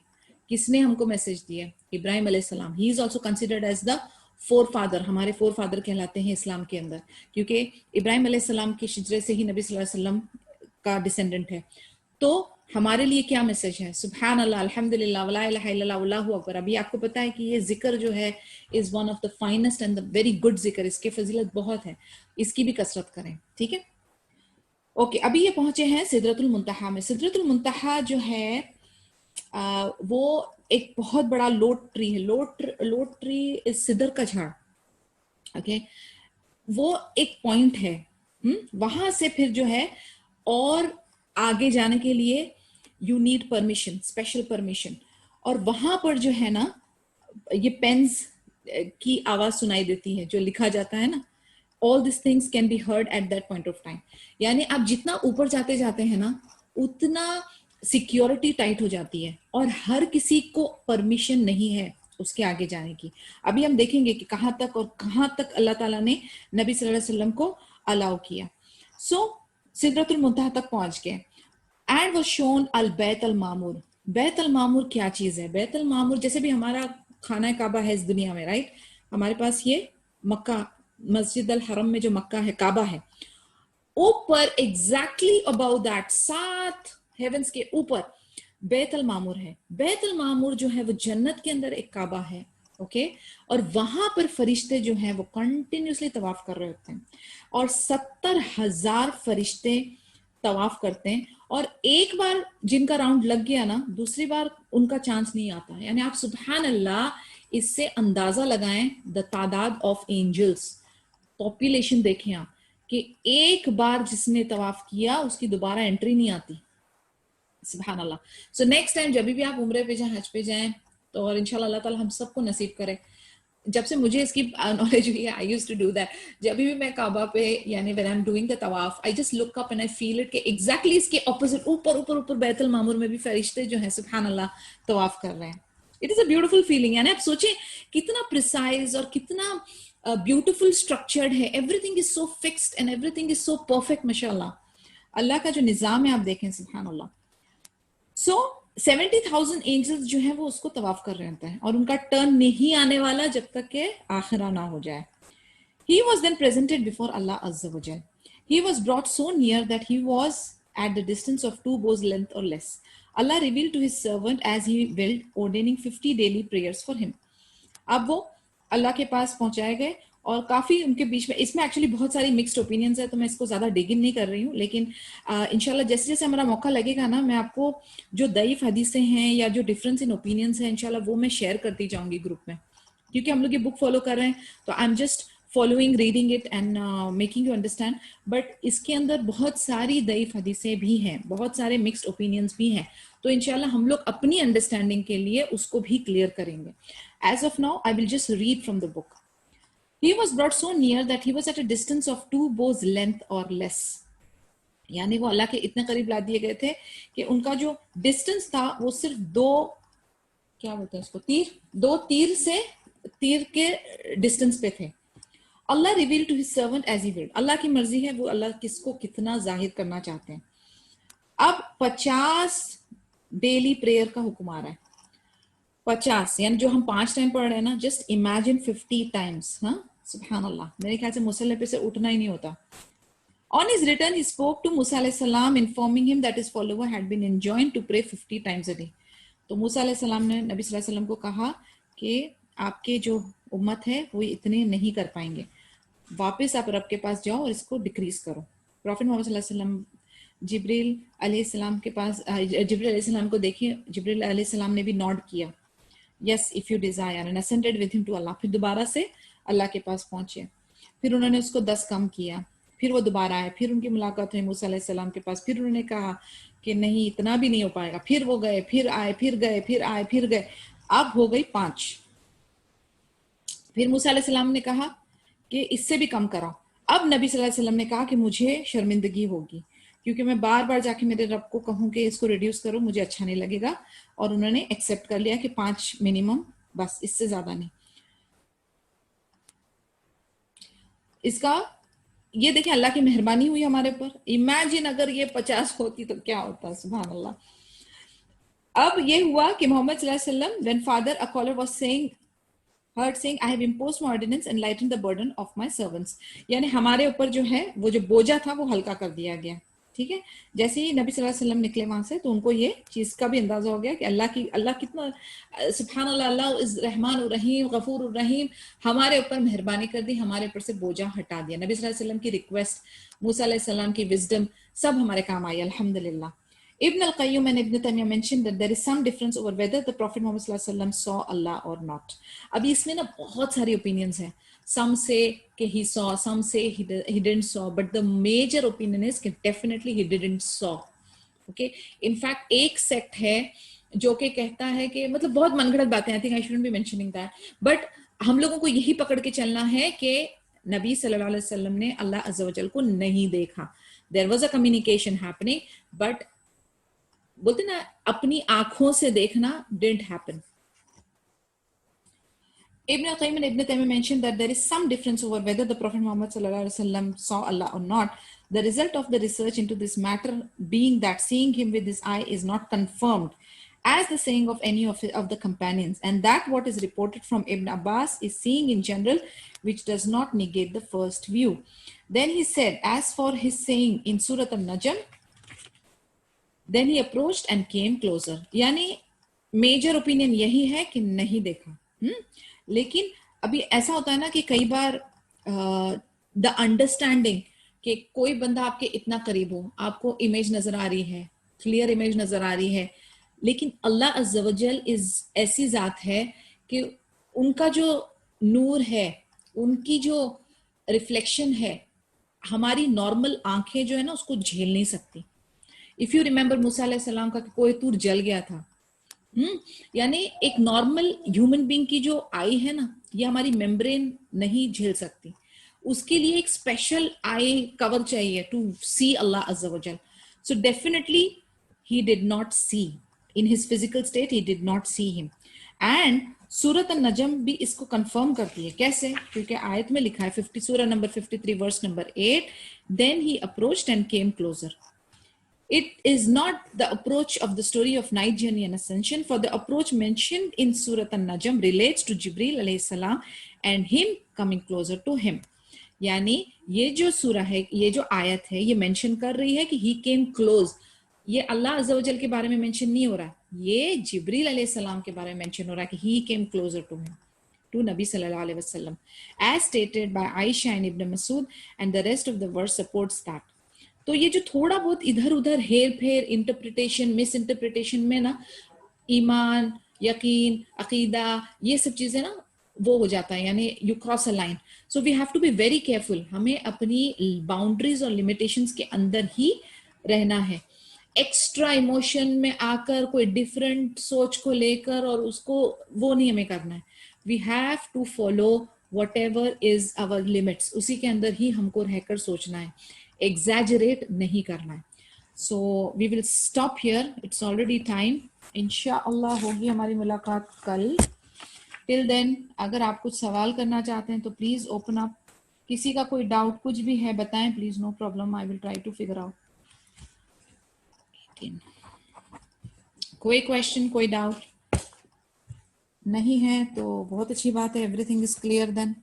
किसने हमको मैसेज दिया? इब्राहिम अलैहिस्सलाम। He is also considered as the forefather, हमारे फोर फादर कहलाते हैं इस्लाम के अंदर, क्योंकि इब्राहिम अलैहिस्सलाम के शिजरे से ही नबी सल्लल्लाहु अलैहि वसल्लम का डिसेंडेंट है। तो हमारे लिए क्या मैसेज है? सुबहान अल्लाह अल्हम्दुलिल्लाह वला इलाहा इल्लल्लाह वल्लाहु अकबर। अभी आपको पता है कि ये जिक्र जो है is one of the finest and the very good जिक्र, इसके फजीलत बहुत है, इसकी भी कसरत करें, ठीक है। ओके, अभी ये पहुंचे हैं सिदरतुल मुंतहा में। सिदरतुल मुंतहा जो है वो एक बहुत बड़ा लोट ट्री है। लोट ट्री इज सिदर का झाड़, ओके। वो एक पॉइंट है, वहां से फिर जो है और आगे जाने के लिए you need permission, special permission. और वहां पर जो है ना ये पेन्स की आवाज सुनाई देती है, जो लिखा जाता है ना, all this things can be heard at that point of time. यानी आप जितना ऊपर जाते जाते हैं ना उतना सिक्योरिटी टाइट हो जाती है और हर किसी को परमिशन नहीं है उसके आगे जाने की। अभी हम देखेंगे कि कहां तक और कहां तक अल्लाह ताला ने नबी सल्लल्लाहु अलैहि वसल्लम को अलाउ किया। सो सिदरतुल मुंतहा तक पहुंच गए एंड वाज शोन अल बैत अल मामूर। बैत अल मामूर क्या चीज है? बैत अल मामूर जैसे भी हमारा खाना काबा है इस दुनिया में, राइट? हमारे पास ये मक्का, मस्जिद अल हरम में जो मक्का है, काबा है, ऊपर एग्जैक्टली अबाउट दैट 7 हेवंस के ऊपर बैत अल मामूर है। बैत अल मामूर जो है वो जन्नत के अंदर एक काबा है, ओके। और वहां पर फरिश्ते जो हैं वो कंटिन्यूसली तवाफ कर रहे होते हैं और 70,000 फरिश्ते तवाफ करते हैं। और एक बार जिनका राउंड लग गया ना, दूसरी बार उनका चांस नहीं आता। यानी आप सुबहान अल्लाह इससे अंदाजा लगाएं द तादाद ऑफ एंजल्स, पॉपुलेशन देखें आप कि एक बार जिसने तवाफ किया उसकी दोबारा एंट्री नहीं आती। सुभान अल्लाह। सो नेक्स्ट टाइम जब भी आप उम्रे पे जाएं, हज पे जाएं, तो और इंशाल्लाह अल्लाह ताला हम सबको नसीब करे। जब से मुझे इसकी नॉलेज हुई है, I used to do that. जब भी मैं काबा पे यानी when I am doing the तवाफ, I just look up and I feel it कि एग्जैक्टली इसके ऑपोजिट ऊपर ऊपर ऊपर बैतुल मामूर में भी फरिश्ते जो हैं सुभान अल्लाह तवाफ कर रहे हैं। It is a beautiful feeling. यानी आप सोचें कितना प्रिसाइज और कितना ब्यूटीफुल स्ट्रक्चर्ड है। Everything is so fixed and everything is so perfect. माशाअल्लाह अल्लाह का जो निजाम है आप देखें, सुभान अल्लाह। सो 70,000 एंजल्स जो है वो उसको तवाफ कर रहे होते हैं और उनका टर्न नहीं आने वाला जब तक के आखिरा ना हो जाए। He was then presented before Allah Azza wa Jal. He was brought so near that he was at the distance of 2 bows length or less. Allah revealed to his servant as he willed, ordaining 50 daily prayers for him. अब वो अल्लाह के पास पहुंचाए गए और काफी उनके बीच में, इसमें एक्चुअली बहुत सारी मिक्स्ड ओपिनियंस है तो मैं इसको ज्यादा डिग इन नहीं कर रही हूँ, लेकिन इंशाल्लाह जैसे जैसे हमारा मौका लगेगा ना, मैं आपको जो दईफ हदीसें हैं या जो डिफरेंस इन ओपिनियंस हैं इंशाल्लाह वो मैं शेयर करती जाऊंगी ग्रुप में, क्योंकि हम लोग ये बुक फॉलो कर रहे हैं तो आई am just following, reading it and making you understand. But इसके अंदर बहुत सारी दईफ हदीसें भी हैं, बहुत सारे मिक्स्ड ओपिनियंस भी हैं, तो इंशाल्लाह हम लोग अपनी अंडरस्टैंडिंग के लिए उसको भी क्लियर करेंगे। As of now, I will just read from the book. He was brought so near that he was at a distance of 2 bows length or less. यानी वो अल्लाह के इतने करीब ला दिए गए थे कि उनका जो डिस्टेंस था वो सिर्फ 2, क्या बोलते हैं उसको, तीर के डिस्टेंस पे थे। Allah reveal to his servant as he will. Allah की मर्जी है वो अल्लाह किसको कितना जाहिर करना चाहते हैं। अब 50 डेली प्रेयर का हुक्म आ रहा है 50, यानी जो हम 5 टाइम पढ़ रहे हैं ना, जस्ट इमेजिन 50 टाइम्स। हाँ, सुभान अल्लाह, मेरे ख्याल से मुसल्ले पे से उठना ही नहीं होता। On his return, he spoke to Musa alayhi salam, informing him that his follower had been enjoined to pray 50 times a day. तो मूसा अलैहि सलाम ने नबी सल्लल्लाहु अलैहि वसल्लम को कहा कि आपके जो उम्मत है वो इतने नहीं कर पाएंगे, वापस आप रब के पास जाओ और इसको डिक्रीज करो। प्रॉफिट मोहम्मद सल्लल्लाहु अलैहि वसल्लम जिब्रील अलैहि सलाम के पास, जिब्रील अलैहि सलाम को देखिए, जिब्रील अलैहि सलाम ने भी नॉड किया, yes if you desire, and ascended with him to Allah. फिर दोबारा से अल्लाह के पास पहुंचे, फिर उन्होंने उसको 10 कम किया, फिर वो दोबारा आए, फिर उनकी मुलाकात हुई मूसा अलैहि सलाम के पास, फिर उन्होंने कहा कि नहीं इतना भी नहीं हो पाएगा, फिर वो गए, फिर आए, फिर गए, फिर आए, फिर गए, अब हो गई 5। फिर मूसा अलैहि सलाम ने कहा कि इससे भी कम कराओ। अब नबी सल्लल्लाहु अलैहि वसल्लम ने कहा कि मुझे शर्मिंदगी होगी क्योंकि मैं बार बार जाके मेरे रब को कहूं कि इसको रिड्यूस करो, मुझे अच्छा नहीं लगेगा। और उन्होंने एक्सेप्ट कर लिया कि 5 मिनिमम, बस, इससे ज्यादा नहीं। इसका ये देखिए अल्लाह की मेहरबानी हुई हमारे पर। इमेजिन अगर ये 50 होती तो क्या होता, सुभान अल्लाह। अब ये हुआ कि मोहम्मद सल्लल्लाहु अलैहि वसल्लम, when father a caller was saying, heard saying, I have imposed my ordinance and lightened the burden of my servants, यानी हमारे ऊपर जो है वो जो बोझा था वो हल्का कर दिया गया। ठीक है, जैसे ही नबी सल्लल्लाहु अलैहि वसल्लम निकले वहां से तो उनको ये चीज का भी अंदाजा हो गया कि अल्लाह कितना, सुभान अल्लाह, अल्लाह इज रहमान उर रहीम, गफूर उर रहीम, हमारे ऊपर मेहरबानी कर दी, हमारे ऊपर से बोझा हटा दिया। नबी सल्लल्लाहु अलैहि वसल्लम की रिक्वेस्ट, मूसा अलैहि सलाम की विजडम, सब हमारे काम आई, अल्हम्दुलिल्लाह। Ibn al-Qayyum and Ibn Taymiyyah mentioned that there is some difference over whether the Prophet Muhammad sallallahu alaihi wasallam saw Allah or not. अभी इसमें ना बहुत सारी opinions हैं. Some say कि he saw, some say he didn't saw, but the major opinion is कि definitely he didn't saw. Okay? In fact, एक sect है जो कि कहता है कि, मतलब बहुत मनगढ़ंत बातें, I think I shouldn't be mentioning that, but हम लोगों को यही पकड़ के चलना है कि नबी सल्लल्लाहु अलैहि वसल्लम ने अल्लाह अज़्ज़ा व जल को नहीं देखा. There was a communication happening, but बोलते ना अपनी आंखों से देखना didn't happen. Ibn al-Qayyim and Ibn Taymiyyah mentioned that there is some difference over whether the Prophet Muhammad sallallahu alaihi wasallam saw Allah or not. The result of the research into this matter being that seeing him with his eye is not confirmed as the saying of any of the companions, and that what is reported from Ibn Abbas is seeing in general, which does not negate the first view. Then he said, as for his saying in Surah An-Najm, then he approached and came closer. यानी major opinion यही है कि नहीं देखा. लेकिन अभी ऐसा होता है ना कि कई बार द अंडरस्टैंडिंग कि कोई बंदा आपके इतना करीब हो, आपको इमेज नजर आ रही है, क्लियर इमेज नजर आ रही है, लेकिन अल्लाह अज़्ज़ा व जल इज ऐसी जात है कि उनका जो नूर है, उनकी जो रिफ्लेक्शन है, हमारी नॉर्मल आंखें जो है ना उसको झेल नहीं सकती. इफ यू रिमेंबर मूसा अलैहि सलाम का कोई तूर जल गया था, यानी एक नॉर्मल ह्यूमन बीइंग की जो आई है ना, ये हमारी मेम्ब्रेन नहीं झेल सकती. उसके लिए एक स्पेशल आई कवर चाहिए टू सी अल्लाह अज़्ज़ा व जल. So definitely he did not see in his physical state, he did not see him. And Surat an-Najm भी इसको कंफर्म करती है. कैसे? क्योंकि आयत में लिखा है 50 सूरह नंबर 53 verse number 8, then he approached and came closer. It is not the approach of the story of night journey and ascension, for the approach mentioned in Surah An-Najm relates to Jibril alayhi salam and him coming closer to him. यानी ये जो सूरह है, ये जो आयत है, ये मेंशन कर रही है कि he came close. ये अल्लाह अज़्ज़ा व जल के बारे में मेंशन नहीं हो रहा, ये जिब्रील अलैहि सलाम के बारे में मेंशन हो रहा है कि he came closer to him, to Nabi sallallahu alaihi wasallam, as stated by Aisha and Ibn Masud, and the rest of the verse supports that. तो ये जो थोड़ा बहुत इधर उधर हेर फेर, इंटरप्रिटेशन, मिस इंटरप्रिटेशन में ना ईमान, यकीन, अकीदा, ये सब चीजें ना वो हो जाता है, यानी you cross a line. So we have to be very careful. हमें अपनी बाउंड्रीज और लिमिटेशंस के अंदर ही रहना है. एक्स्ट्रा इमोशन में आकर कोई डिफरेंट सोच को लेकर और उसको वो नहीं हमें करना है. We have to follow whatever is our limits, उसी के अंदर ही हमको रहकर सोचना है, exaggerate नहीं करना है. So we will stop here, it's already time. इंशाअल्लाह होगी हमारी मुलाकात कल. Till then अगर आप कुछ सवाल करना चाहते हैं तो प्लीज ओपन अप. किसी का कोई डाउट कुछ भी है बताएं please, no problem, I will try to figure out. कोई क्वेश्चन, कोई डाउट नहीं है तो बहुत अच्छी बात है. Everything is clear then.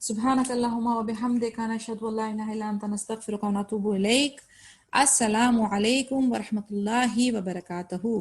सुब्हानक अल्लाहुम्मा व बिहम्दिका नशहदु अल्ला इलाहा इल्ला अंता नस्तगफिरुका व नतूबु इलैक. अस्सलामु अलैकुम व रहमतुल्लाहि व बरकातहू.